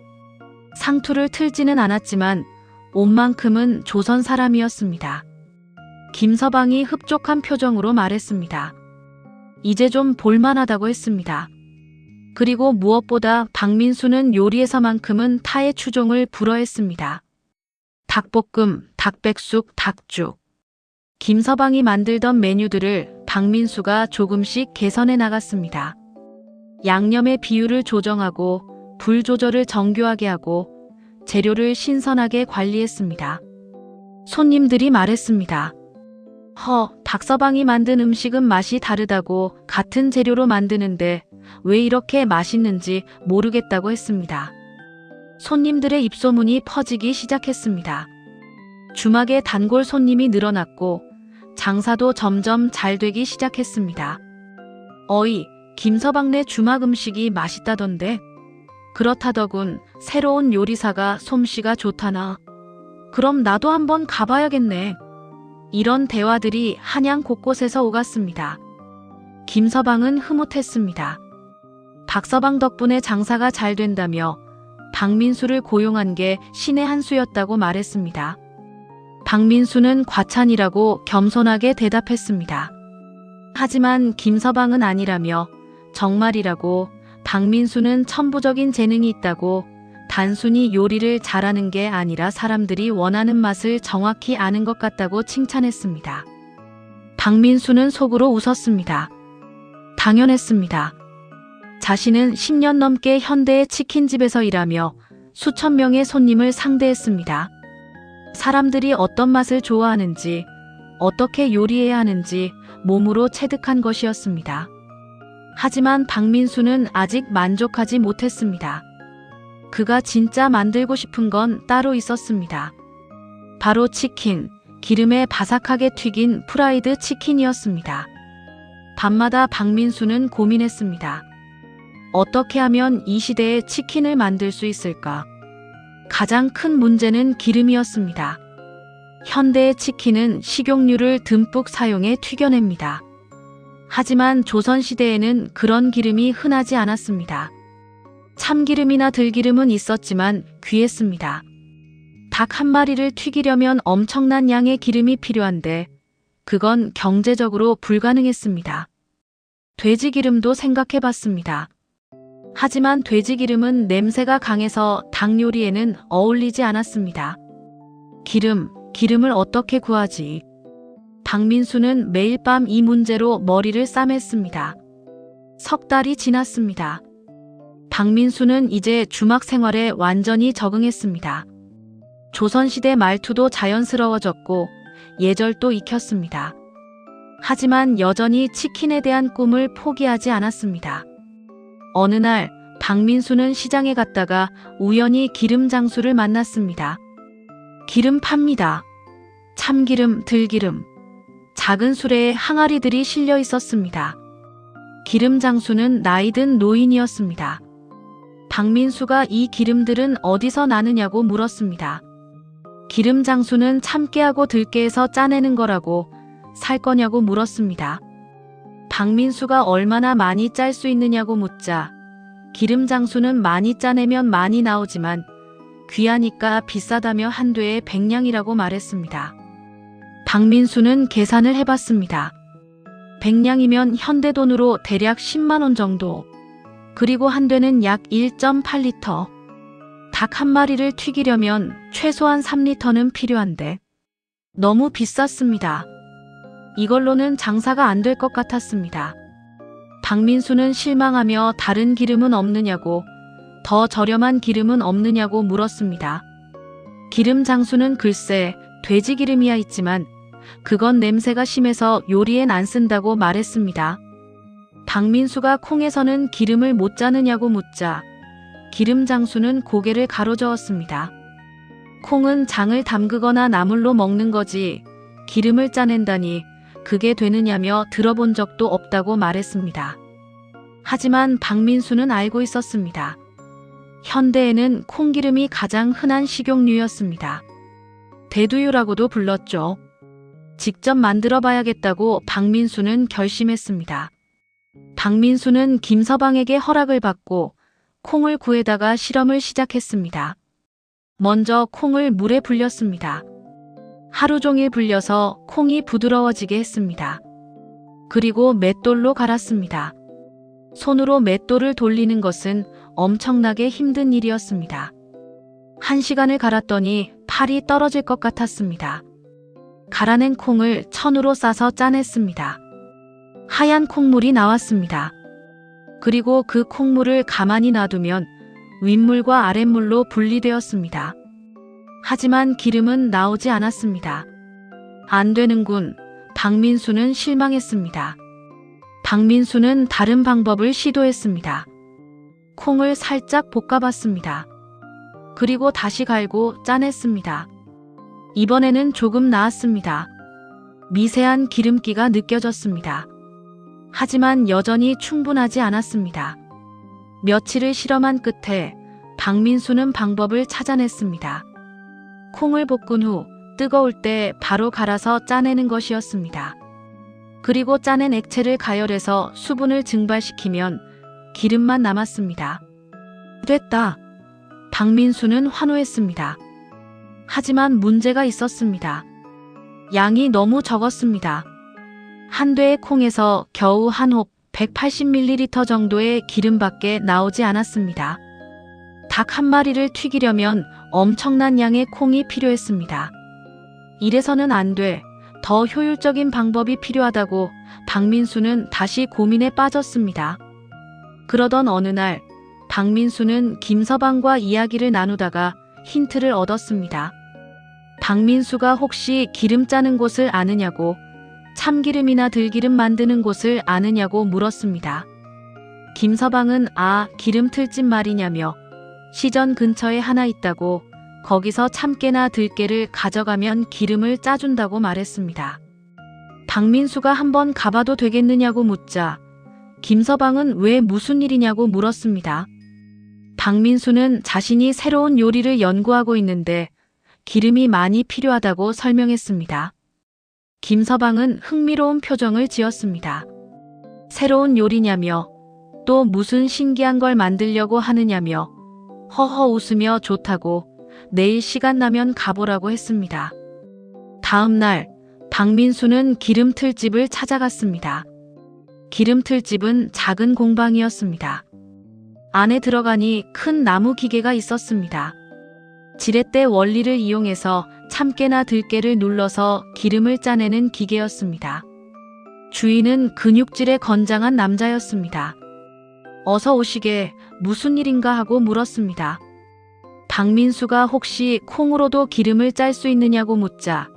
상투를 틀지는 않았지만 옷만큼은 조선 사람이었습니다. 김서방이 흡족한 표정으로 말했습니다. 이제 좀 볼만하다고 했습니다. 그리고 무엇보다 박민수는 요리에서만큼은 타의 추종을 불허했습니다. 닭볶음, 닭백숙, 닭죽. 김서방이 만들던 메뉴들을 박민수가 조금씩 개선해 나갔습니다. 양념의 비율을 조정하고 불 조절을 정교하게 하고 재료를 신선하게 관리했습니다. 손님들이 말했습니다. 박서방이 만든 음식은 맛이 다르다고, 같은 재료로 만드는데 왜 이렇게 맛있는지 모르겠다고 했습니다. 손님들의 입소문이 퍼지기 시작했습니다. 주막에 단골 손님이 늘어났고 장사도 점점 잘 되기 시작했습니다. 어이, 김서방네 주막 음식이 맛있다던데? 그렇다더군. 새로운 요리사가 솜씨가 좋다나. 그럼 나도 한번 가봐야겠네. 이런 대화들이 한양 곳곳에서 오갔습니다. 김서방은 흐뭇했습니다. 박서방 덕분에 장사가 잘 된다며 박민수를 고용한 게 신의 한 수였다고 말했습니다. 박민수는 과찬이라고 겸손하게 대답했습니다. 하지만 김서방은 아니라며 정말이라고, 박민수는 천부적인 재능이 있다고, 단순히 요리를 잘하는 게 아니라 사람들이 원하는 맛을 정확히 아는 것 같다고 칭찬했습니다. 박민수는 속으로 웃었습니다. 당연했습니다. 자신은 10년 넘게 현대의 치킨집에서 일하며 수천 명의 손님을 상대했습니다. 사람들이 어떤 맛을 좋아하는지, 어떻게 요리해야 하는지 몸으로 체득한 것이었습니다. 하지만 박민수는 아직 만족하지 못했습니다. 그가 진짜 만들고 싶은 건 따로 있었습니다. 바로 치킨, 기름에 바삭하게 튀긴 프라이드 치킨이었습니다. 밤마다 박민수는 고민했습니다. 어떻게 하면 이 시대에 치킨을 만들 수 있을까? 가장 큰 문제는 기름이었습니다. 현대의 치킨은 식용유를 듬뿍 사용해 튀겨냅니다. 하지만 조선시대에는 그런 기름이 흔하지 않았습니다. 참기름이나 들기름은 있었지만 귀했습니다. 닭 한 마리를 튀기려면 엄청난 양의 기름이 필요한데 그건 경제적으로 불가능했습니다. 돼지 기름도 생각해 봤습니다. 하지만 돼지 기름은 냄새가 강해서 닭 요리에는 어울리지 않았습니다. 기름을 어떻게 구하지? 박민수는 매일 밤 이 문제로 머리를 싸맸습니다. 석 달이 지났습니다. 박민수는 이제 주막 생활에 완전히 적응했습니다. 조선시대 말투도 자연스러워졌고 예절도 익혔습니다. 하지만 여전히 치킨에 대한 꿈을 포기하지 않았습니다. 어느 날 박민수는 시장에 갔다가 우연히 기름 장수를 만났습니다. 기름 팝니다. 참기름, 들기름. 작은 수레에 항아리들이 실려 있었습니다. 기름 장수는 나이든 노인이었습니다. 박민수가 이 기름들은 어디서 나느냐고 물었습니다. 기름 장수는 참깨하고 들깨에서 짜내는 거라고 살 거냐고 물었습니다. 박민수가 얼마나 많이 짤 수 있느냐고 묻자 기름 장수는 많이 짜내면 많이 나오지만 귀하니까 비싸다며 한 대에 100냥이라고 말했습니다. 박민수는 계산을 해봤습니다. 100냥이면 현대돈으로 대략 10만 원 정도. 그리고 한 대는 약 1.8리터. 닭 한 마리를 튀기려면 최소한 3리터는 필요한데 너무 비쌌습니다. 이걸로는 장사가 안 될 것 같았습니다. 박민수는 실망하며 다른 기름은 없느냐고, 더 저렴한 기름은 없느냐고 물었습니다. 기름 장수는 글쎄 돼지 기름이야 있지만 그건 냄새가 심해서 요리엔 안 쓴다고 말했습니다. 박민수가 콩에서는 기름을 못 짜느냐고 묻자 기름 장수는 고개를 가로저었습니다. 콩은 장을 담그거나 나물로 먹는 거지 기름을 짜낸다니 그게 되느냐며 들어본 적도 없다고 말했습니다. 하지만 박민수는 알고 있었습니다. 현대에는 콩기름이 가장 흔한 식용유였습니다. 대두유라고도 불렀죠. 직접 만들어 봐야겠다고 박민수는 결심했습니다. 박민수는 김서방에게 허락을 받고 콩을 구해다가 실험을 시작했습니다. 먼저 콩을 물에 불렸습니다. 하루 종일 불려서 콩이 부드러워지게 했습니다. 그리고 맷돌로 갈았습니다. 손으로 맷돌을 돌리는 것은 엄청나게 힘든 일이었습니다. 1시간을 갈았더니 팔이 떨어질 것 같았습니다. 갈아낸 콩을 천으로 싸서 짜냈습니다. 하얀 콩물이 나왔습니다. 그리고 그 콩물을 가만히 놔두면 윗물과 아랫물로 분리되었습니다. 하지만 기름은 나오지 않았습니다. 안 되는군. 박민수는 실망했습니다. 박민수는 다른 방법을 시도했습니다. 콩을 살짝 볶아봤습니다. 그리고 다시 갈고 짜냈습니다. 이번에는 조금 나았습니다. 미세한 기름기가 느껴졌습니다. 하지만 여전히 충분하지 않았습니다. 며칠을 실험한 끝에 박민수는 방법을 찾아냈습니다. 콩을 볶은 후 뜨거울 때 바로 갈아서 짜내는 것이었습니다. 그리고 짜낸 액체를 가열해서 수분을 증발시키면 기름만 남았습니다. 됐다. 박민수는 환호했습니다. 하지만 문제가 있었습니다. 양이 너무 적었습니다. 한 대의 콩에서 겨우 한 홉 180ml 정도의 기름밖에 나오지 않았습니다. 닭 한 마리를 튀기려면 엄청난 양의 콩이 필요했습니다. 이래서는 안 돼. 더 효율적인 방법이 필요하다고 박민수는 다시 고민에 빠졌습니다. 그러던 어느 날 박민수는 김서방과 이야기를 나누다가 힌트를 얻었습니다. 박민수가 혹시 기름 짜는 곳을 아느냐고, 참기름이나 들기름 만드는 곳을 아느냐고 물었습니다. 김서방은 기름 틀집 말이냐며 시전 근처에 하나 있다고, 거기서 참깨나 들깨를 가져가면 기름을 짜준다고 말했습니다. 박민수가 한번 가봐도 되겠느냐고 묻자 김서방은 왜 무슨 일이냐고 물었습니다. 박민수는 자신이 새로운 요리를 연구하고 있는데 기름이 많이 필요하다고 설명했습니다. 김서방은 흥미로운 표정을 지었습니다. 새로운 요리냐며, 또 무슨 신기한 걸 만들려고 하느냐며 허허 웃으며 좋다고 내일 시간 나면 가보라고 했습니다. 다음 날 박민수는 기름틀집을 찾아갔습니다. 기름틀집은 작은 공방이었습니다. 안에 들어가니 큰 나무 기계가 있었습니다. 지렛대 원리를 이용해서 참깨나 들깨를 눌러서 기름을 짜내는 기계였습니다. 주인은 근육질의 건장한 남자였습니다. 어서 오시게, 무슨 일인가 하고 물었습니다. 박민수가 혹시 콩으로도 기름을 짤 수 있느냐고 묻자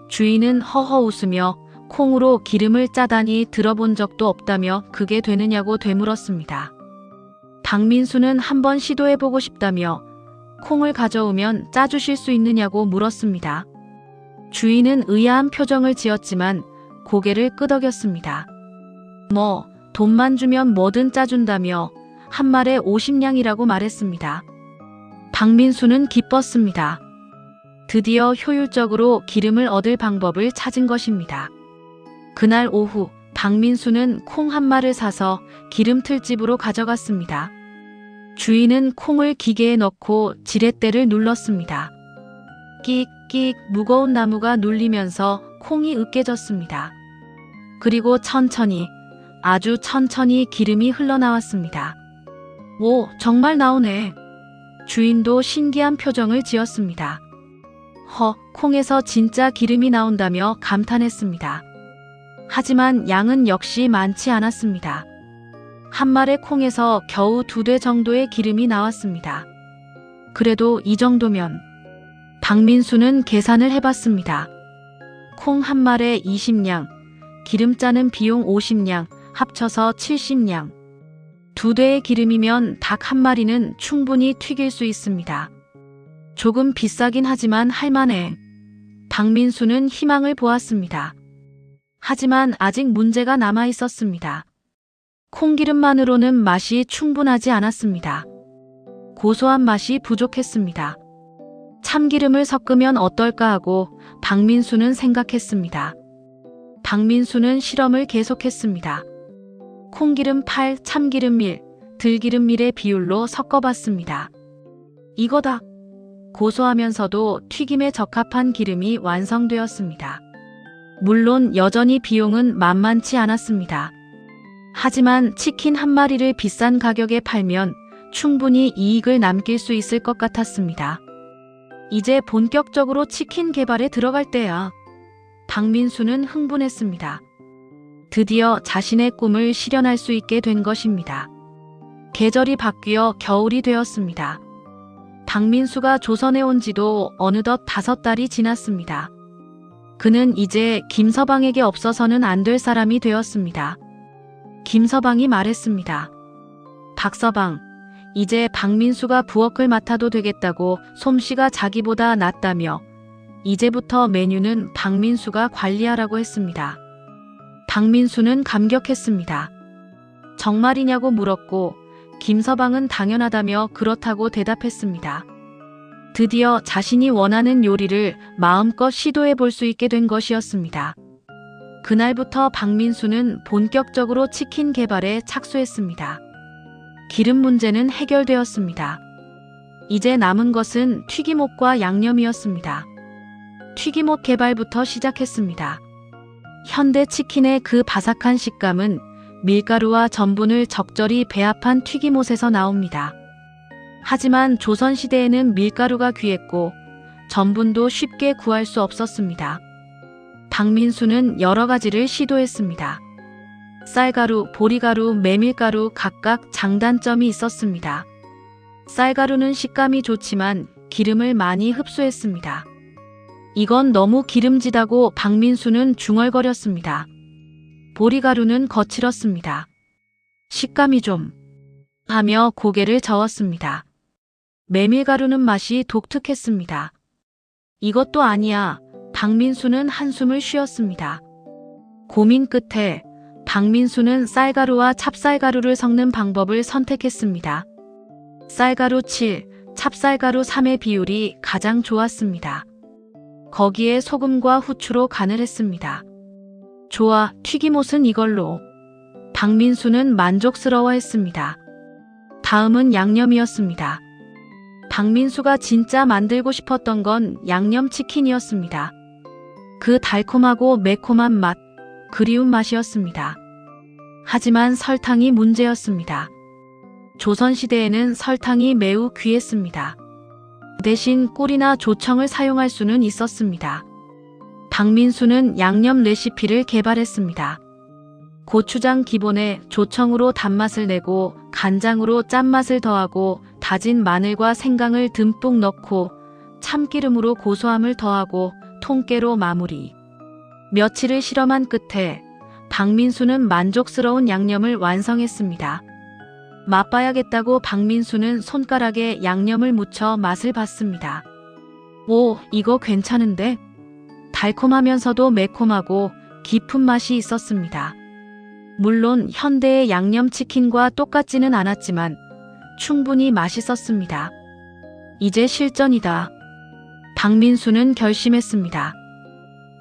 주인은 허허 웃으며 콩으로 기름을 짜다니 들어본 적도 없다며 그게 되느냐고 되물었습니다. 박민수는 한번 시도해보고 싶다며 콩을 가져오면 짜주실 수 있느냐고 물었습니다. 주인은 의아한 표정을 지었지만 고개를 끄덕였습니다. 돈만 주면 뭐든 짜준다며 한 말에 50냥이라고 말했습니다. 박민수는 기뻤습니다. 드디어 효율적으로 기름을 얻을 방법을 찾은 것입니다. 그날 오후 박민수는 콩 한 마를 사서 기름틀집으로 가져갔습니다. 주인은 콩을 기계에 넣고 지렛대를 눌렀습니다. 끽끽 무거운 나무가 눌리면서 콩이 으깨졌습니다. 그리고 천천히, 아주 천천히 기름이 흘러나왔습니다. 오, 정말 나오네. 주인도 신기한 표정을 지었습니다. 콩에서 진짜 기름이 나온다며 감탄했습니다. 하지만 양은 역시 많지 않았습니다. 한 말의 콩에서 겨우 2대 정도의 기름이 나왔습니다. 그래도 이 정도면 박민수는 계산을 해봤습니다. 콩 한 말에 20냥, 기름 짜는 비용 50냥, 합쳐서 70냥. 2대의 기름이면 닭 한 마리는 충분히 튀길 수 있습니다. 조금 비싸긴 하지만 할만해. 박민수는 희망을 보았습니다. 하지만 아직 문제가 남아 있었습니다. 콩기름만으로는 맛이 충분하지 않았습니다. 고소한 맛이 부족했습니다. 참기름을 섞으면 어떨까 하고 박민수는 생각했습니다. 박민수는 실험을 계속했습니다. 콩기름 8, 참기름 1, 들기름 1의 비율로 섞어봤습니다. 이거다. 고소하면서도 튀김에 적합한 기름이 완성되었습니다. 물론 여전히 비용은 만만치 않았습니다. 하지만 치킨 한 마리를 비싼 가격에 팔면 충분히 이익을 남길 수 있을 것 같았습니다. 이제 본격적으로 치킨 개발에 들어갈 때야. 박민수는 흥분했습니다. 드디어 자신의 꿈을 실현할 수 있게 된 것입니다. 계절이 바뀌어 겨울이 되었습니다. 박민수가 조선에 온 지도 어느덧 5달이 지났습니다. 그는 이제 김서방에게 없어서는 안 될 사람이 되었습니다. 김서방이 말했습니다. 박서방, 이제 박민수가 부엌을 맡아도 되겠다고 솜씨가 자기보다 낫다며 이제부터 메뉴는 박민수가 관리하라고 했습니다. 박민수는 감격했습니다. 정말이냐고 물었고 김서방은 당연하다며 그렇다고 대답했습니다. 드디어 자신이 원하는 요리를 마음껏 시도해 볼 수 있게 된 것이었습니다. 그날부터 박민수는 본격적으로 치킨 개발에 착수했습니다. 기름 문제는 해결되었습니다. 이제 남은 것은 튀김옷과 양념이었습니다. 튀김옷 개발부터 시작했습니다. 현대 치킨의 그 바삭한 식감은 밀가루와 전분을 적절히 배합한 튀김옷에서 나옵니다. 하지만 조선시대에는 밀가루가 귀했고 전분도 쉽게 구할 수 없었습니다. 박민수는 여러 가지를 시도했습니다. 쌀가루, 보리가루, 메밀가루 각각 장단점이 있었습니다. 쌀가루는 식감이 좋지만 기름을 많이 흡수했습니다. 이건 너무 기름지다고 박민수는 중얼거렸습니다. 보리가루는 거칠었습니다. 식감이 좀 하며 고개를 저었습니다. 메밀가루는 맛이 독특했습니다. 이것도 아니야. 박민수는 한숨을 쉬었습니다. 고민 끝에 박민수는 쌀가루와 찹쌀가루를 섞는 방법을 선택했습니다. 쌀가루 7, 찹쌀가루 3의 비율이 가장 좋았습니다. 거기에 소금과 후추로 간을 했습니다. 좋아, 튀김옷은 이걸로. 박민수는 만족스러워했습니다. 다음은 양념이었습니다. 박민수가 진짜 만들고 싶었던 건 양념치킨이었습니다. 그 달콤하고 매콤한 맛, 그리운 맛이었습니다. 하지만 설탕이 문제였습니다. 조선시대에는 설탕이 매우 귀했습니다. 대신 꿀이나 조청을 사용할 수는 있었습니다. 박민수는 양념 레시피를 개발했습니다. 고추장 기본에 조청으로 단맛을 내고 간장으로 짠맛을 더하고 다진 마늘과 생강을 듬뿍 넣고 참기름으로 고소함을 더하고 통깨로 마무리. 며칠을 실험한 끝에 박민수는 만족스러운 양념을 완성했습니다. 맛봐야겠다고 박민수는 손가락에 양념을 묻혀 맛을 봤습니다. 오, 이거 괜찮은데? 달콤하면서도 매콤하고 깊은 맛이 있었습니다. 물론 현대의 양념치킨과 똑같지는 않았지만 충분히 맛있었습니다. 이제 실전이다. 박민수는 결심했습니다.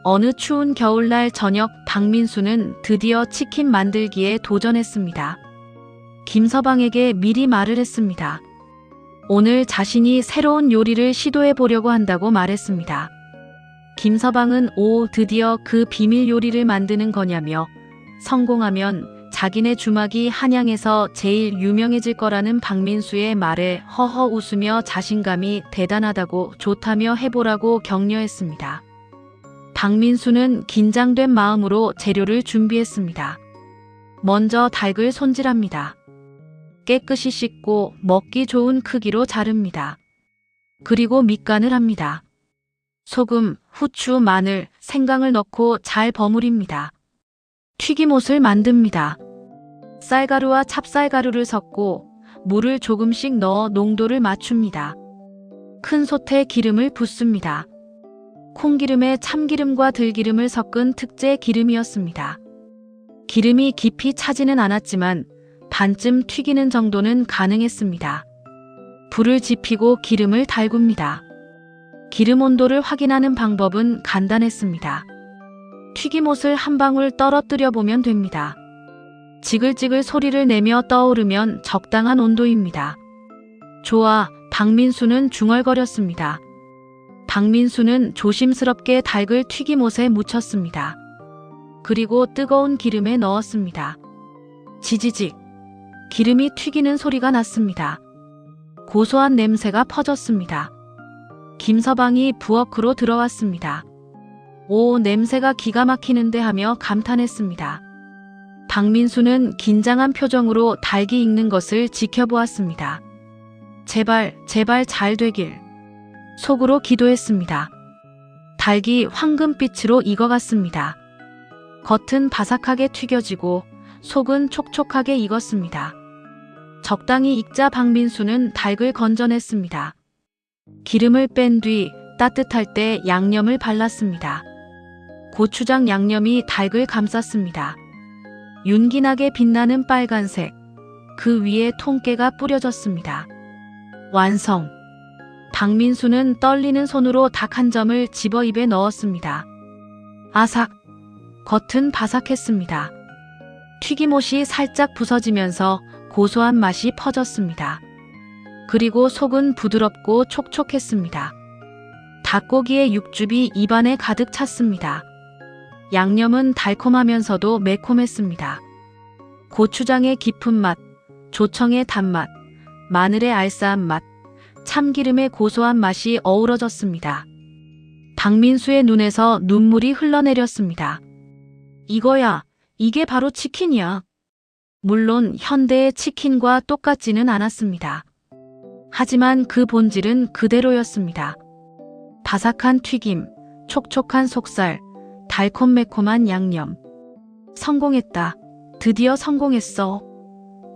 어느 추운 겨울날 저녁 박민수는 드디어 치킨 만들기에 도전했습니다. 김서방에게 미리 말을 했습니다. 오늘 자신이 새로운 요리를 시도해 보려고 한다고 말했습니다. 김서방은 드디어 그 비밀 요리를 만드는 거냐며 성공하면 자기네 주막이 한양에서 제일 유명해질 거라는 박민수의 말에 허허 웃으며 자신감이 대단하다고 좋다며 해보라고 격려했습니다. 박민수는 긴장된 마음으로 재료를 준비했습니다. 먼저 닭을 손질합니다. 깨끗이 씻고 먹기 좋은 크기로 자릅니다. 그리고 밑간을 합니다. 소금, 후추, 마늘, 생강을 넣고 잘 버무립니다. 튀김옷을 만듭니다. 쌀가루와 찹쌀가루를 섞고 물을 조금씩 넣어 농도를 맞춥니다. 큰 솥에 기름을 붓습니다. 콩기름에 참기름과 들기름을 섞은 특제 기름이었습니다. 기름이 깊이 차지는 않았지만 반쯤 튀기는 정도는 가능했습니다. 불을 지피고 기름을 달굽니다. 기름 온도를 확인하는 방법은 간단했습니다. 튀김옷을 한 방울 떨어뜨려 보면 됩니다. 지글지글 소리를 내며 떠오르면 적당한 온도입니다. 좋아, 박민수는 중얼거렸습니다. 박민수는 조심스럽게 닭을 튀김옷에 묻혔습니다. 그리고 뜨거운 기름에 넣었습니다. 지지직, 기름이 튀기는 소리가 났습니다. 고소한 냄새가 퍼졌습니다. 김서방이 부엌으로 들어왔습니다. 오, 냄새가 기가 막히는데 하며 감탄했습니다. 박민수는 긴장한 표정으로 닭이 익는 것을 지켜보았습니다. 제발, 제발 잘 되길. 속으로 기도했습니다. 닭이 황금빛으로 익어갔습니다. 겉은 바삭하게 튀겨지고 속은 촉촉하게 익었습니다. 적당히 익자 박민수는 닭을 건져냈습니다. 기름을 뺀 뒤 따뜻할 때 양념을 발랐습니다. 고추장 양념이 닭을 감쌌습니다. 윤기나게 빛나는 빨간색, 그 위에 통깨가 뿌려졌습니다. 완성! 박민수는 떨리는 손으로 닭 한 점을 집어 입에 넣었습니다. 아삭! 겉은 바삭했습니다. 튀김옷이 살짝 부서지면서 고소한 맛이 퍼졌습니다. 그리고 속은 부드럽고 촉촉했습니다. 닭고기의 육즙이 입안에 가득 찼습니다. 양념은 달콤하면서도 매콤했습니다. 고추장의 깊은 맛, 조청의 단맛, 마늘의 알싸한 맛, 참기름의 고소한 맛이 어우러졌습니다. 박민수의 눈에서 눈물이 흘러내렸습니다. 이거야, 이게 바로 치킨이야. 물론 현대의 치킨과 똑같지는 않았습니다. 하지만 그 본질은 그대로였습니다. 바삭한 튀김, 촉촉한 속살, 달콤매콤한 양념. 성공했다. 드디어 성공했어.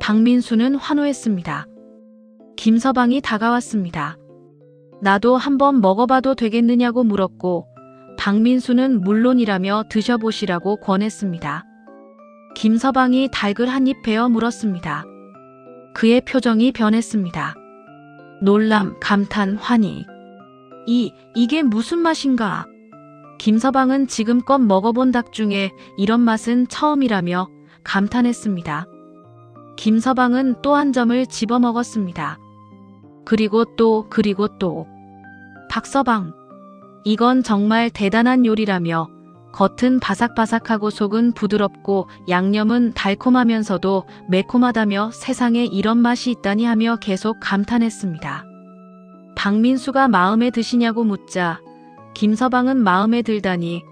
박민수는 환호했습니다. 김서방이 다가왔습니다. 나도 한번 먹어봐도 되겠느냐고 물었고 박민수는 물론이라며 드셔보시라고 권했습니다. 김서방이 닭을 한 입 베어 물었습니다. 그의 표정이 변했습니다. 놀람, 감탄, 환희. 이게 무슨 맛인가? 김서방은 지금껏 먹어본 닭 중에 이런 맛은 처음이라며 감탄했습니다. 김서방은 또 한 점을 집어 먹었습니다. 그리고 또. 박서방, 이건 정말 대단한 요리라며 겉은 바삭바삭하고 속은 부드럽고 양념은 달콤하면서도 매콤하다며 세상에 이런 맛이 있다니 하며 계속 감탄했습니다. 박민수가 마음에 드시냐고 묻자 김서방은 마음에 들다니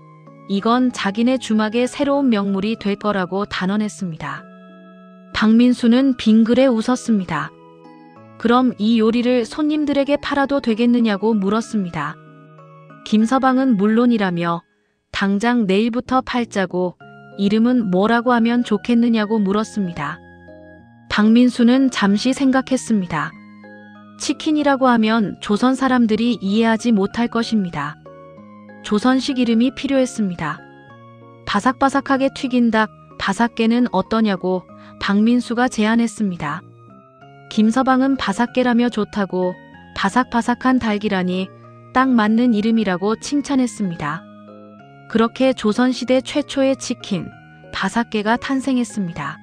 이건 자기네 주막의 새로운 명물이 될 거라고 단언했습니다. 박민수는 빙그레 웃었습니다. 그럼 이 요리를 손님들에게 팔아도 되겠느냐고 물었습니다. 김서방은 물론이라며 당장 내일부터 팔자고 이름은 뭐라고 하면 좋겠느냐고 물었습니다. 박민수는 잠시 생각했습니다. 치킨이라고 하면 조선 사람들이 이해하지 못할 것입니다. 조선식 이름이 필요했습니다. 바삭바삭하게 튀긴 닭, 바삭게는 어떠냐고 박민수가 제안했습니다. 김서방은 바삭게라며 좋다고 바삭바삭한 닭이라니 딱 맞는 이름이라고 칭찬했습니다. 그렇게 조선시대 최초의 치킨, 바삭게가 탄생했습니다.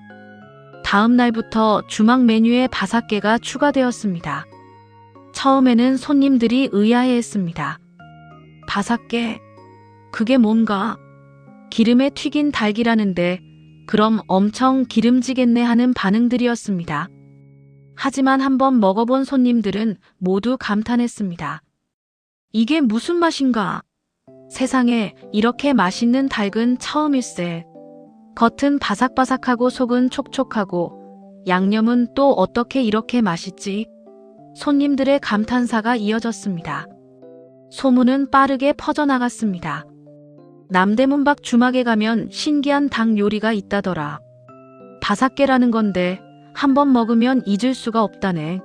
다음 날부터 주막 메뉴에 바삭게가 추가되었습니다. 처음에는 손님들이 의아해했습니다. 바삭게? 그게 뭔가? 기름에 튀긴 닭이라는데 그럼 엄청 기름지겠네 하는 반응들이었습니다. 하지만 한번 먹어본 손님들은 모두 감탄했습니다. 이게 무슨 맛인가? 세상에 이렇게 맛있는 닭은 처음일세. 겉은 바삭바삭하고 속은 촉촉하고 양념은 또 어떻게 이렇게 맛있지? 손님들의 감탄사가 이어졌습니다. 소문은 빠르게 퍼져나갔습니다. 남대문 밖 주막에 가면 신기한 닭 요리가 있다더라. 바삭게라는 건데 한번 먹으면 잊을 수가 없다네.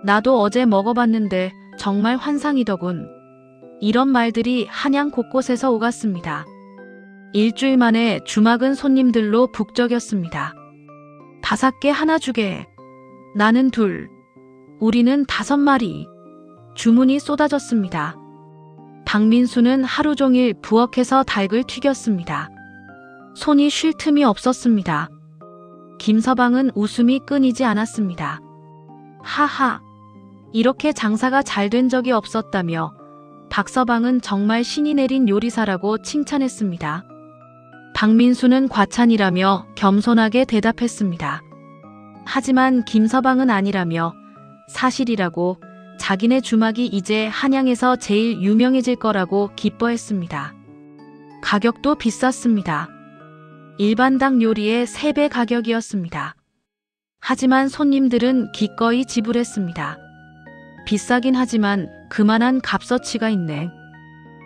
나도 어제 먹어봤는데 정말 환상이더군. 이런 말들이 한양 곳곳에서 오갔습니다. 일주일 만에 주막은 손님들로 북적였습니다. 바삭게 하나 주게. 나는 2. 우리는 5마리. 주문이 쏟아졌습니다. 박민수는 하루 종일 부엌에서 닭을 튀겼습니다. 손이 쉴 틈이 없었습니다. 김서방은 웃음이 끊이지 않았습니다. 하하, 이렇게 장사가 잘 된 적이 없었다며 박서방은 정말 신이 내린 요리사라고 칭찬했습니다. 박민수는 과찬이라며 겸손하게 대답했습니다. 하지만 김서방은 아니라며 사실이라고 자기네 주막이 이제 한양에서 제일 유명해질 거라고 기뻐했습니다. 가격도 비쌌습니다. 일반 닭 요리의 3배 가격이었습니다. 하지만 손님들은 기꺼이 지불했습니다. 비싸긴 하지만 그만한 값어치가 있네.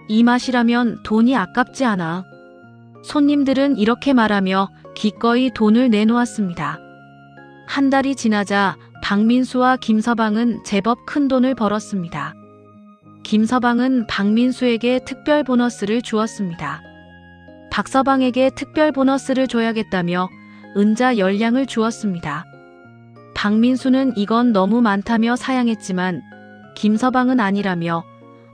이 맛이라면 돈이 아깝지 않아. 손님들은 이렇게 말하며 기꺼이 돈을 내놓았습니다. 한 달이 지나자 박민수와 김서방은 제법 큰 돈을 벌었습니다. 김서방은 박민수에게 특별 보너스를 주었습니다. 박서방에게 특별 보너스를 줘야겠다며 은자 10량을 주었습니다. 박민수는 이건 너무 많다며 사양했지만 김서방은 아니라며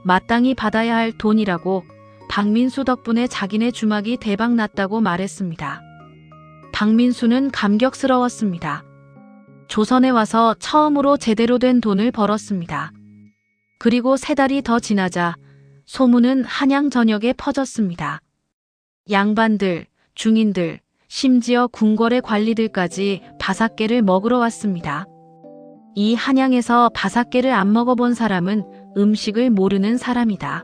마땅히 받아야 할 돈이라고 박민수 덕분에 자기네 주막이 대박났다고 말했습니다. 박민수는 감격스러웠습니다. 조선에 와서 처음으로 제대로 된 돈을 벌었습니다. 그리고 3달이 더 지나자 소문은 한양 전역에 퍼졌습니다. 양반들, 중인들, 심지어 궁궐의 관리들까지 바삭게를 먹으러 왔습니다. 이 한양에서 바삭게를 안 먹어본 사람은 음식을 모르는 사람이다.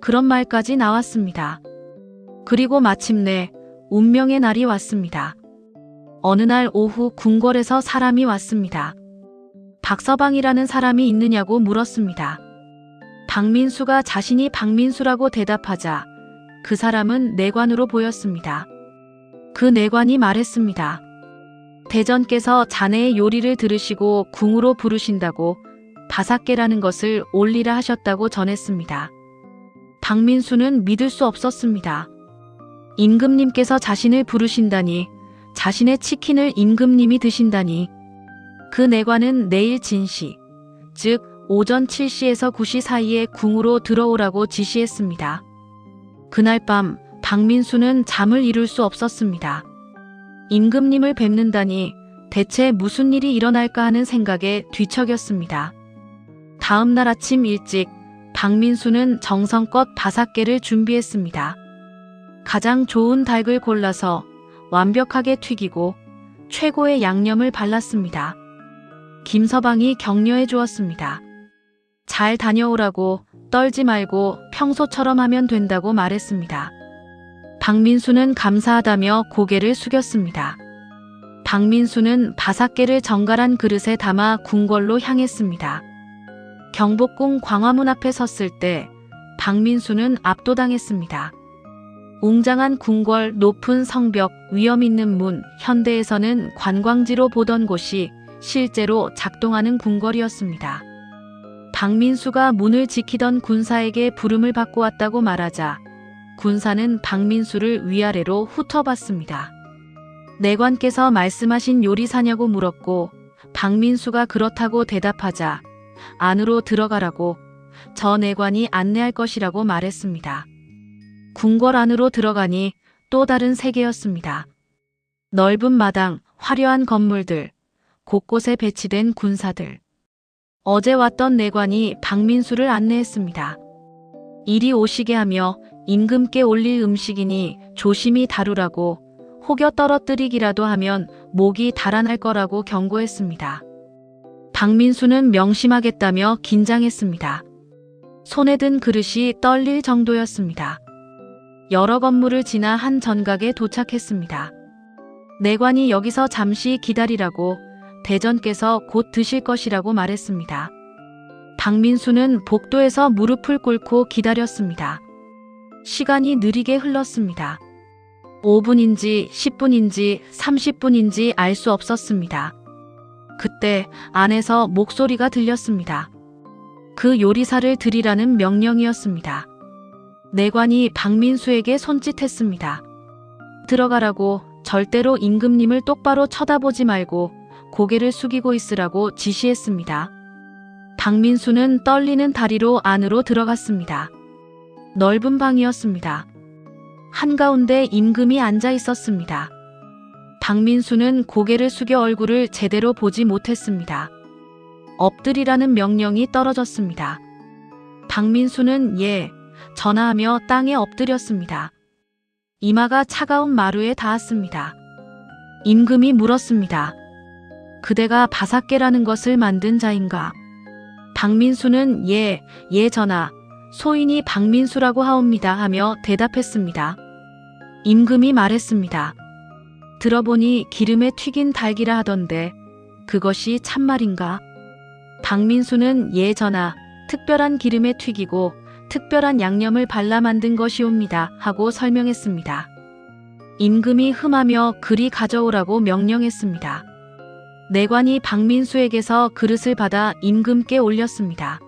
그런 말까지 나왔습니다. 그리고 마침내 운명의 날이 왔습니다. 어느 날 오후 궁궐에서 사람이 왔습니다. 박서방이라는 사람이 있느냐고 물었습니다. 박민수가 자신이 박민수라고 대답하자 그 사람은 내관으로 보였습니다. 그 내관이 말했습니다. 대전께서 자네의 요리를 들으시고 궁으로 부르신다고 바삭게라는 것을 올리라 하셨다고 전했습니다. 박민수는 믿을 수 없었습니다. 임금님께서 자신을 부르신다니, 자신의 치킨을 임금님이 드신다니. 그 내관은 내일 진시, 즉 오전 7시에서 9시 사이에 궁으로 들어오라고 지시했습니다. 그날 밤 박민수는 잠을 이룰 수 없었습니다. 임금님을 뵙는다니 대체 무슨 일이 일어날까 하는 생각에 뒤척였습니다. 다음 날 아침 일찍 박민수는 정성껏 바삭게를 준비했습니다. 가장 좋은 닭을 골라서 완벽하게 튀기고 최고의 양념을 발랐습니다. 김서방이 격려해 주었습니다. 잘 다녀오라고, 떨지 말고 평소처럼 하면 된다고 말했습니다. 박민수는 감사하다며 고개를 숙였습니다. 박민수는 바삭게를 정갈한 그릇에 담아 궁궐로 향했습니다. 경복궁 광화문 앞에 섰을 때 박민수는 압도당했습니다. 웅장한 궁궐, 높은 성벽, 위험 있는 문, 현대에서는 관광지로 보던 곳이 실제로 작동하는 궁궐이었습니다. 박민수가 문을 지키던 군사에게 부름을 받고 왔다고 말하자 군사는 박민수를 위아래로 훑어봤습니다. 내관께서 말씀하신 요리사냐고 물었고 박민수가 그렇다고 대답하자 안으로 들어가라고 저 내관이 안내할 것이라고 말했습니다. 궁궐 안으로 들어가니 또 다른 세계였습니다. 넓은 마당, 화려한 건물들, 곳곳에 배치된 군사들. 어제 왔던 내관이 박민수를 안내했습니다. 이리 오시게 하며 임금께 올릴 음식이니 조심히 다루라고, 혹여 떨어뜨리기라도 하면 목이 달아날 거라고 경고했습니다. 박민수는 명심하겠다며 긴장했습니다. 손에 든 그릇이 떨릴 정도였습니다. 여러 건물을 지나 한 전각에 도착했습니다. 내관이 여기서 잠시 기다리라고, 대전께서 곧 드실 것이라고 말했습니다. 박민수는 복도에서 무릎을 꿇고 기다렸습니다. 시간이 느리게 흘렀습니다. 5분인지 10분인지 30분인지 알 수 없었습니다. 그때 안에서 목소리가 들렸습니다. 그 요리사를 들이라는 명령이었습니다. 내관이 박민수에게 손짓했습니다. 들어가라고, 절대로 임금님을 똑바로 쳐다보지 말고 고개를 숙이고 있으라고 지시했습니다. 박민수는 떨리는 다리로 안으로 들어갔습니다. 넓은 방이었습니다. 한가운데 임금이 앉아 있었습니다. 박민수는 고개를 숙여 얼굴을 제대로 보지 못했습니다. 엎드리라는 명령이 떨어졌습니다. 박민수는 예, 전하하며 땅에 엎드렸습니다. 이마가 차가운 마루에 닿았습니다. 임금이 물었습니다. 그대가 바삭게라는 것을 만든 자인가? 박민수는 예, 전하, 소인이 박민수라고 하옵니다 하며 대답했습니다. 임금이 말했습니다. 들어보니 기름에 튀긴 닭이라 하던데 그것이 참말인가? 박민수는 예, 전하, 특별한 기름에 튀기고 특별한 양념을 발라 만든 것이옵니다 하고 설명했습니다. 임금이 흠하며 그리 가져오라고 명령했습니다. 내관이 박민수에게서 그릇을 받아 임금께 올렸습니다.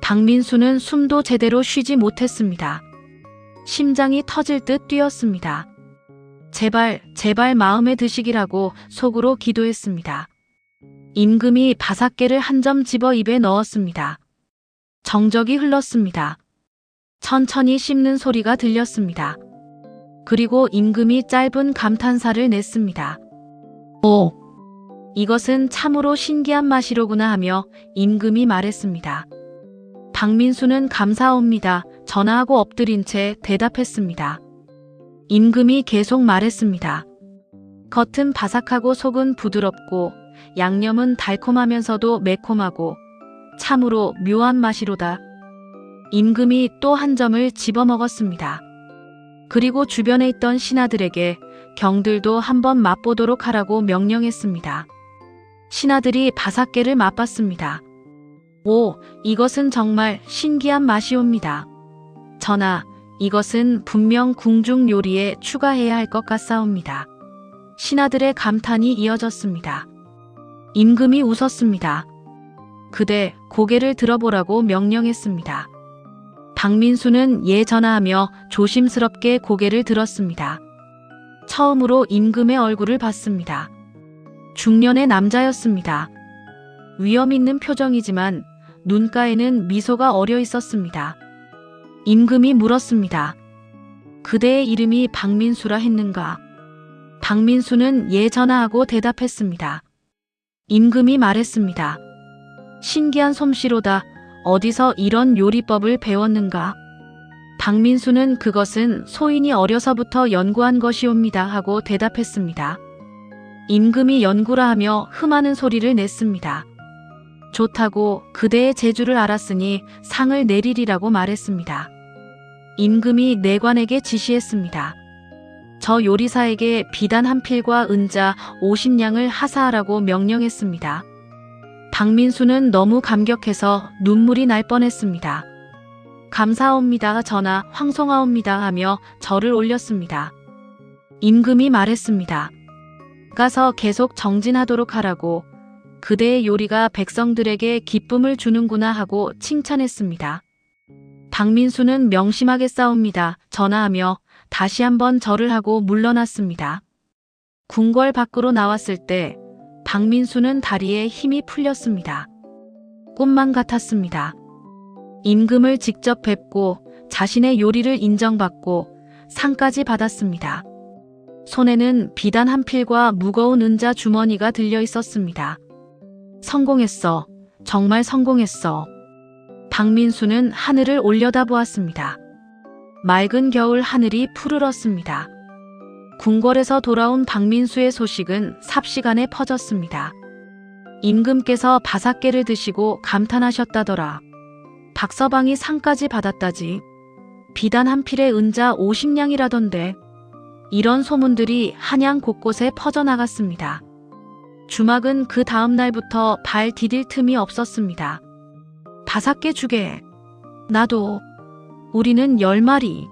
박민수는 숨도 제대로 쉬지 못했습니다. 심장이 터질 듯 뛰었습니다. 제발, 제발 마음에 드시기라고 속으로 기도했습니다. 임금이 바삭게를 한 점 집어 입에 넣었습니다. 정적이 흘렀습니다. 천천히 씹는 소리가 들렸습니다. 그리고 임금이 짧은 감탄사를 냈습니다. 오, 이것은 참으로 신기한 맛이로구나 하며 임금이 말했습니다. 박민수는 감사옵니다. 전하하고 엎드린 채 대답했습니다. 임금이 계속 말했습니다. 겉은 바삭하고 속은 부드럽고 양념은 달콤하면서도 매콤하고 참으로 묘한 맛이로다. 임금이 또 한 점을 집어먹었습니다. 그리고 주변에 있던 신하들에게 경들도 한번 맛보도록 하라고 명령했습니다. 신하들이 바삭게를 맛봤습니다. 오, 이것은 정말 신기한 맛이옵니다. 전하, 이것은 분명 궁중 요리에 추가해야 할 것 같사옵니다. 신하들의 감탄이 이어졌습니다. 임금이 웃었습니다. 그대 고개를 들어보라고 명령했습니다. 박민수는 예, 전하하며 조심스럽게 고개를 들었습니다. 처음으로 임금의 얼굴을 봤습니다. 중년의 남자였습니다. 위험 있는 표정이지만 눈가에는 미소가 어려 있었습니다. 임금이 물었습니다. 그대의 이름이 박민수라 했는가? 박민수는 예, 전하하고 대답했습니다. 임금이 말했습니다. 신기한 솜씨로다. 어디서 이런 요리법을 배웠는가? 박민수는 그것은 소인이 어려서부터 연구한 것이옵니다 하고 대답했습니다. 임금이 연구라 하며 흠하는 소리를 냈습니다. 좋다고 그대의 재주를 알았으니 상을 내리리라고 말했습니다. 임금이 내관에게 지시했습니다. 저 요리사에게 비단 한 필과 은자 50냥을 하사하라고 명령했습니다. 박민수는 너무 감격해서 눈물이 날 뻔했습니다. 감사옵니다 전하, 황송하옵니다 하며 절을 올렸습니다. 임금이 말했습니다. 가서 계속 정진하도록 하라고. 그대의 요리가 백성들에게 기쁨을 주는구나 하고 칭찬했습니다. 박민수는 명심하겠사옵니다 전하하며 다시 한번 절을 하고 물러났습니다. 궁궐 밖으로 나왔을 때 박민수는 다리에 힘이 풀렸습니다. 꿈만 같았습니다. 임금을 직접 뵙고 자신의 요리를 인정받고 상까지 받았습니다. 손에는 비단 한 필과 무거운 은자 주머니가 들려 있었습니다. 성공했어. 정말 성공했어. 박민수는 하늘을 올려다보았습니다. 맑은 겨울 하늘이 푸르렀습니다. 궁궐에서 돌아온 박민수의 소식은 삽시간에 퍼졌습니다. 임금께서 바삭개를 드시고 감탄하셨다더라. 박서방이 상까지 받았다지. 비단 한 필에 은자 50냥이라던데. 이런 소문들이 한양 곳곳에 퍼져나갔습니다. 주막은 그 다음 날부터 발 디딜 틈이 없었습니다. 바삭개 주게. 나도. 우리는 10마리.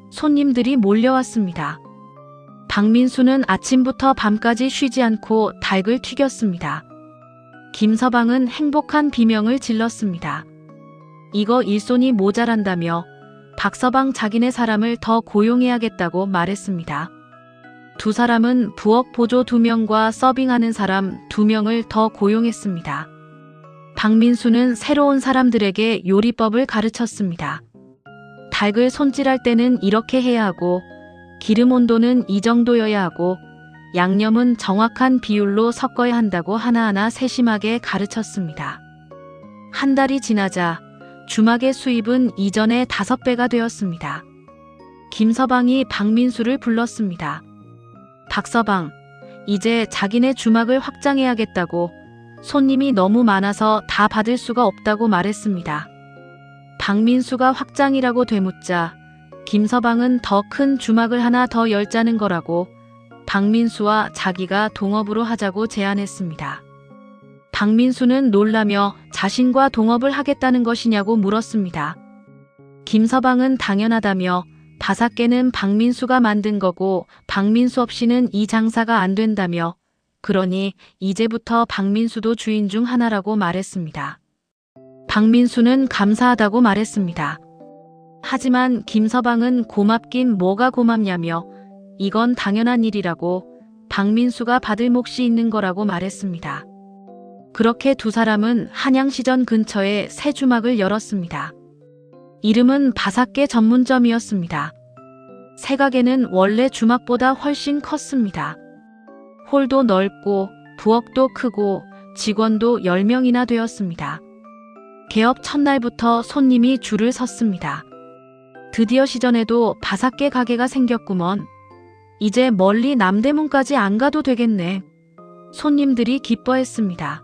손님들이 몰려왔습니다. 박민수는 아침부터 밤까지 쉬지 않고 닭을 튀겼습니다. 김서방은 행복한 비명을 질렀습니다. 이거 일손이 모자란다며 박서방 자기네 사람을 더 고용해야겠다고 말했습니다. 두 사람은 부엌 보조 2명과 서빙하는 사람 2명을 더 고용했습니다. 박민수는 새로운 사람들에게 요리법을 가르쳤습니다. 닭을 손질할 때는 이렇게 해야 하고 기름 온도는 이 정도여야 하고 양념은 정확한 비율로 섞어야 한다고 하나하나 세심하게 가르쳤습니다. 한 달이 지나자 주막의 수입은 이전의 5배가 되었습니다. 김서방이 박민수를 불렀습니다. 박서방, 이제 자기네 주막을 확장해야겠다고. 손님이 너무 많아서 다 받을 수가 없다고 말했습니다. 박민수가 확장이라고 되묻자 김서방은 더 큰 주막을 하나 더 열자는 거라고 박민수와 자기가 동업으로 하자고 제안했습니다. 박민수는 놀라며 자신과 동업을 하겠다는 것이냐고 물었습니다. 김서방은 당연하다며 바삭개는 박민수가 만든 거고 박민수 없이는 이 장사가 안 된다며 그러니 이제부터 박민수도 주인 중 하나라고 말했습니다. 박민수는 감사하다고 말했습니다. 하지만 김서방은 고맙긴 뭐가 고맙냐며 이건 당연한 일이라고 박민수가 받을 몫이 있는 거라고 말했습니다. 그렇게 두 사람은 한양시전 근처에 새 주막을 열었습니다. 이름은 바삭개 전문점이었습니다. 새 가게는 원래 주막보다 훨씬 컸습니다. 홀도 넓고 부엌도 크고 직원도 10명이나 되었습니다. 개업 첫날부터 손님이 줄을 섰습니다. 드디어 시전에도 바삭개 가게가 생겼구먼. 이제 멀리 남대문까지 안 가도 되겠네. 손님들이 기뻐했습니다.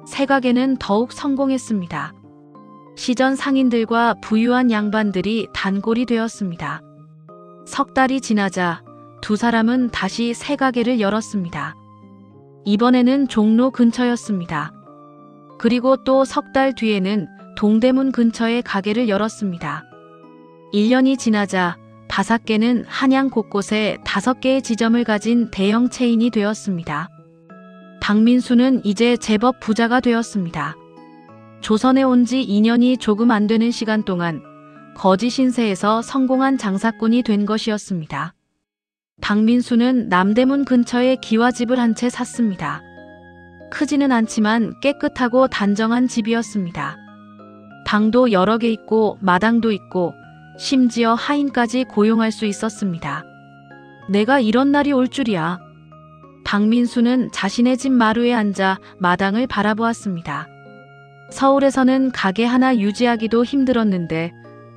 새 가게는 더욱 성공했습니다. 시전 상인들과 부유한 양반들이 단골이 되었습니다. 석 달이 지나자 두 사람은 다시 새 가게를 열었습니다. 이번에는 종로 근처였습니다. 그리고 또 석 달 뒤에는 동대문 근처에 가게를 열었습니다. 1년이 지나자 바삭개는 한양 곳곳에 5개의 지점을 가진 대형 체인이 되었습니다. 박민수는 이제 제법 부자가 되었습니다. 조선에 온 지 2년이 조금 안 되는 시간 동안 거지 신세에서 성공한 장사꾼이 된 것이었습니다. 박민수는 남대문 근처에 기와집을 한 채 샀습니다. 크지는 않지만 깨끗하고 단정한 집이었습니다. 방도 여러 개 있고 마당도 있고 심지어 하인까지 고용할 수 있었습니다. 내가 이런 날이 올 줄이야. 박민수는 자신의 집 마루에 앉아 마당을 바라보았습니다. 서울에서는 가게 하나 유지하기도 힘들었는데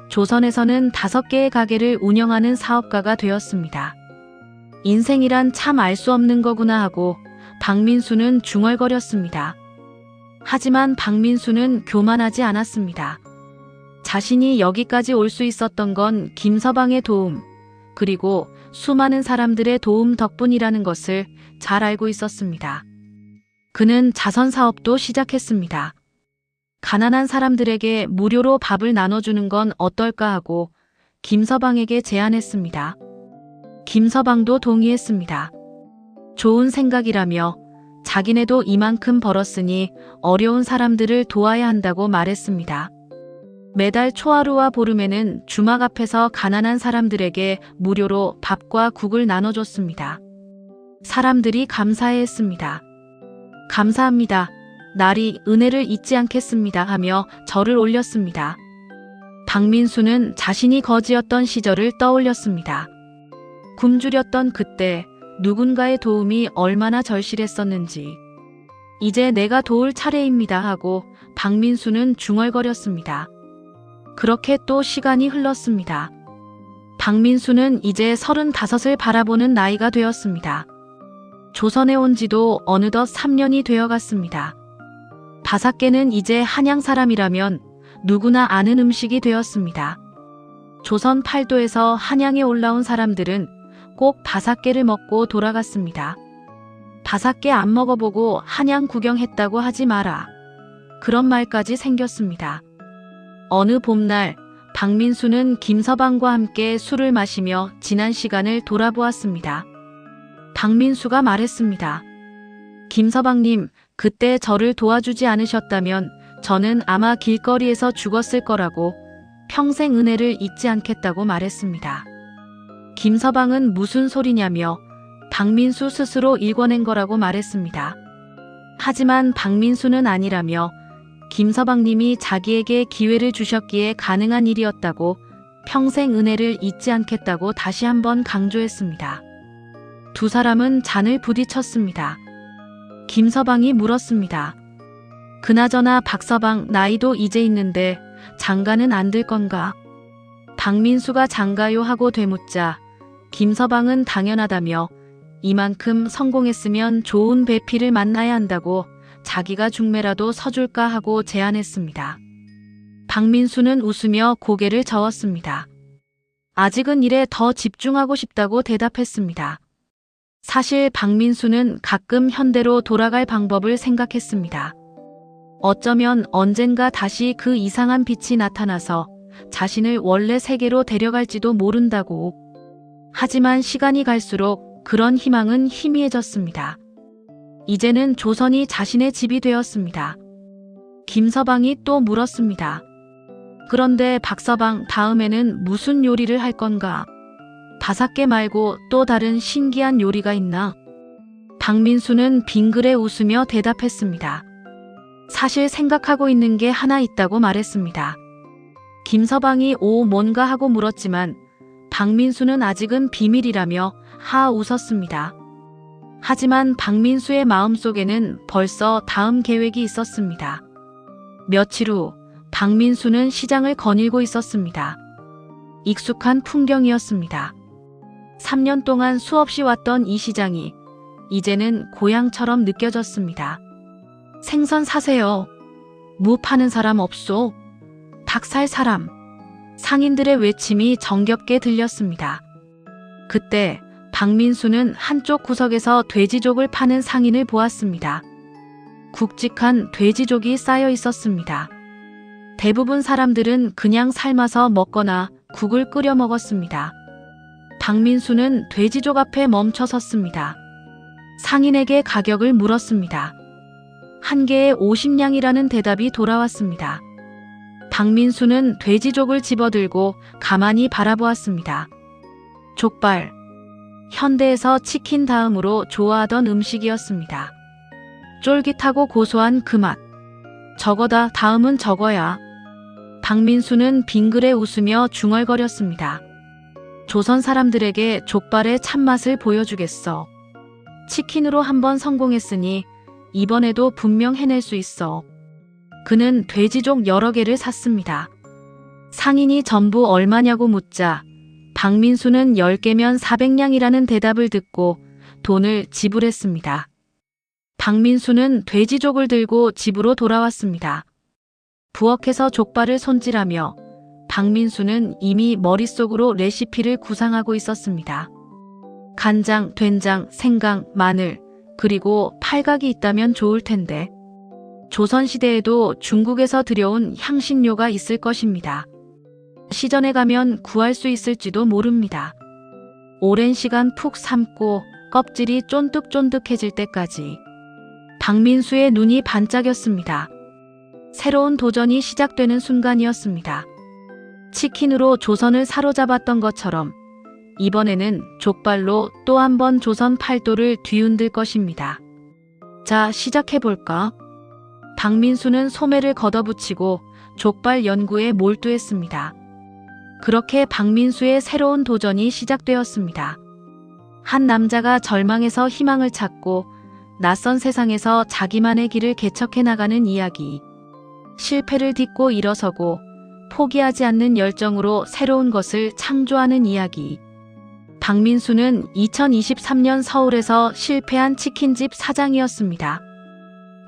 조선에서는 5개의 가게를 운영하는 사업가가 되었습니다. 인생이란 참 알 수 없는 거구나 하고 박민수는 중얼거렸습니다. 하지만 박민수는 교만하지 않았습니다. 자신이 여기까지 올 수 있었던 건 김서방의 도움, 그리고 수많은 사람들의 도움 덕분이라는 것을 잘 알고 있었습니다. 그는 자선 사업도 시작했습니다. 가난한 사람들에게 무료로 밥을 나눠주는 건 어떨까 하고 김서방에게 제안했습니다. 김서방도 동의했습니다. 좋은 생각이라며 자기네도 이만큼 벌었으니 어려운 사람들을 도와야 한다고 말했습니다. 매달 초하루와 보름에는 주막 앞에서 가난한 사람들에게 무료로 밥과 국을 나눠줬습니다. 사람들이 감사해했습니다. 감사합니다. 날이 은혜를 잊지 않겠습니다 하며 절을 올렸습니다. 박민수는 자신이 거지였던 시절을 떠올렸습니다. 굶주렸던 그때 누군가의 도움이 얼마나 절실했었는지. 이제 내가 도울 차례입니다 하고 박민수는 중얼거렸습니다. 그렇게 또 시간이 흘렀습니다. 박민수는 이제 35을 바라보는 나이가 되었습니다. 조선에 온 지도 어느덧 3년이 되어갔습니다. 바삭개는 이제 한양 사람이라면 누구나 아는 음식이 되었습니다. 조선 팔도에서 한양에 올라온 사람들은 꼭 바삭개를 먹고 돌아갔습니다. 바삭개 안 먹어보고 한양 구경했다고 하지 마라. 그런 말까지 생겼습니다. 어느 봄날 박민수는 김서방과 함께 술을 마시며 지난 시간을 돌아보았습니다. 박민수가 말했습니다. 김서방님, 그때 저를 도와주지 않으셨다면 저는 아마 길거리에서 죽었을 거라고 평생 은혜를 잊지 않겠다고 말했습니다. 김서방은 무슨 소리냐며 박민수 스스로 일궈낸 거라고 말했습니다. 하지만 박민수는 아니라며 김서방님이 자기에게 기회를 주셨기에 가능한 일이었다고 평생 은혜를 잊지 않겠다고 다시 한번 강조했습니다. 두 사람은 잔을 부딪혔습니다. 김서방이 물었습니다. 그나저나 박서방, 나이도 이제 있는데 장가는 안 들 건가? 박민수가 장가요 하고 되묻자 김서방은 당연하다며 이만큼 성공했으면 좋은 배필을 만나야 한다고 자기가 중매라도 서줄까 하고 제안했습니다. 박민수는 웃으며 고개를 저었습니다. 아직은 일에 더 집중하고 싶다고 대답했습니다. 사실 박민수는 가끔 현대로 돌아갈 방법을 생각했습니다. 어쩌면 언젠가 다시 그 이상한 빛이 나타나서 자신을 원래 세계로 데려갈지도 모른다고. 하지만 시간이 갈수록 그런 희망은 희미해졌습니다. 이제는 조선이 자신의 집이 되었습니다. 김서방이 또 물었습니다. 그런데 박서방, 다음에는 무슨 요리를 할 건가? 바삭개 말고 또 다른 신기한 요리가 있나? 박민수는 빙그레 웃으며 대답했습니다. 사실 생각하고 있는 게 하나 있다고 말했습니다. 김서방이 뭔가 하고 물었지만 박민수는 아직은 비밀이라며 하 웃었습니다. 하지만 박민수의 마음속에는 벌써 다음 계획이 있었습니다. 며칠 후 박민수는 시장을 거닐고 있었습니다. 익숙한 풍경이었습니다. 3년 동안 수없이 왔던 이 시장이 이제는 고향처럼 느껴졌습니다. 생선 사세요. 무 파는 사람 없소? 닭 살 사람. 상인들의 외침이 정겹게 들렸습니다. 그때 박민수는 한쪽 구석에서 돼지족을 파는 상인을 보았습니다. 굵직한 돼지족이 쌓여 있었습니다. 대부분 사람들은 그냥 삶아서 먹거나 국을 끓여 먹었습니다. 박민수는 돼지족 앞에 멈춰 섰습니다. 상인에게 가격을 물었습니다. 한 개에 50냥이라는 대답이 돌아왔습니다. 박민수는 돼지족을 집어들고 가만히 바라보았습니다. 족발. 현대에서 치킨 다음으로 좋아하던 음식이었습니다. 쫄깃하고 고소한 그 맛. 저거다, 다음은 저거야. 박민수는 빙그레 웃으며 중얼거렸습니다. 조선 사람들에게 족발의 참맛을 보여주겠어. 치킨으로 한번 성공했으니 이번에도 분명 해낼 수 있어. 그는 돼지족 여러 개를 샀습니다. 상인이 전부 얼마냐고 묻자 박민수는 10개면 400냥이라는 대답을 듣고 돈을 지불했습니다. 박민수는 돼지족을 들고 집으로 돌아왔습니다. 부엌에서 족발을 손질하며 박민수는 이미 머릿속으로 레시피를 구상하고 있었습니다. 간장, 된장, 생강, 마늘, 그리고 팔각이 있다면 좋을 텐데 조선시대에도 중국에서 들여온 향신료가 있을 것입니다. 시전에 가면 구할 수 있을지도 모릅니다. 오랜 시간 푹 삶고 껍질이 쫀득쫀득해질 때까지 박민수의 눈이 반짝였습니다. 새로운 도전이 시작되는 순간이었습니다. 치킨으로 조선을 사로잡았던 것처럼 이번에는 족발로 또 한 번 조선 팔도를 뒤흔들 것입니다. 자, 시작해볼까? 박민수는 소매를 걷어붙이고 족발 연구에 몰두했습니다. 그렇게 박민수의 새로운 도전이 시작되었습니다. 한 남자가 절망에서 희망을 찾고 낯선 세상에서 자기만의 길을 개척해 나가는 이야기. 실패를 딛고 일어서고 포기하지 않는 열정으로 새로운 것을 창조하는 이야기. 박민수는 2023년 서울에서 실패한 치킨집 사장이었습니다.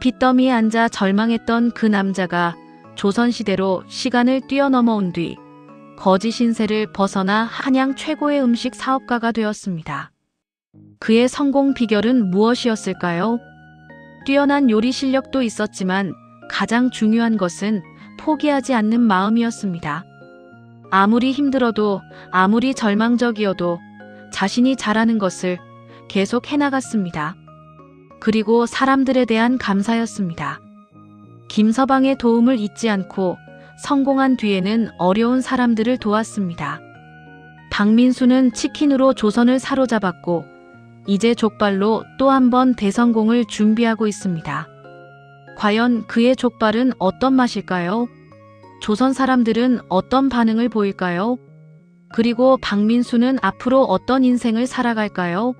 빚더미에 앉아 절망했던 그 남자가 조선시대로 시간을 뛰어넘어온 뒤 거지 신세를 벗어나 한양 최고의 음식 사업가가 되었습니다. 그의 성공 비결은 무엇이었을까요? 뛰어난 요리 실력도 있었지만 가장 중요한 것은 포기하지 않는 마음이었습니다. 아무리 힘들어도 아무리 절망적이어도 자신이 잘하는 것을 계속 해나갔습니다. 그리고 사람들에 대한 감사였습니다. 김서방의 도움을 잊지 않고 성공한 뒤에는 어려운 사람들을 도왔습니다. 박민수는 치킨으로 조선을 사로잡았고 이제 족발로 또 한 번 대성공을 준비하고 있습니다. 과연 그의 족발은 어떤 맛일까요? 조선 사람들은 어떤 반응을 보일까요? 그리고 박민수는 앞으로 어떤 인생을 살아갈까요?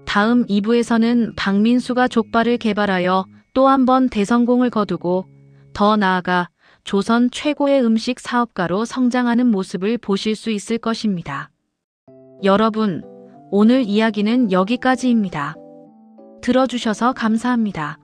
다음 2부에서는 박민수가 족발을 개발하여 또 한 번 대성공을 거두고 더 나아가 조선 최고의 음식 사업가로 성장하는 모습을 보실 수 있을 것입니다. 여러분, 오늘 이야기는 여기까지입니다. 들어주셔서 감사합니다.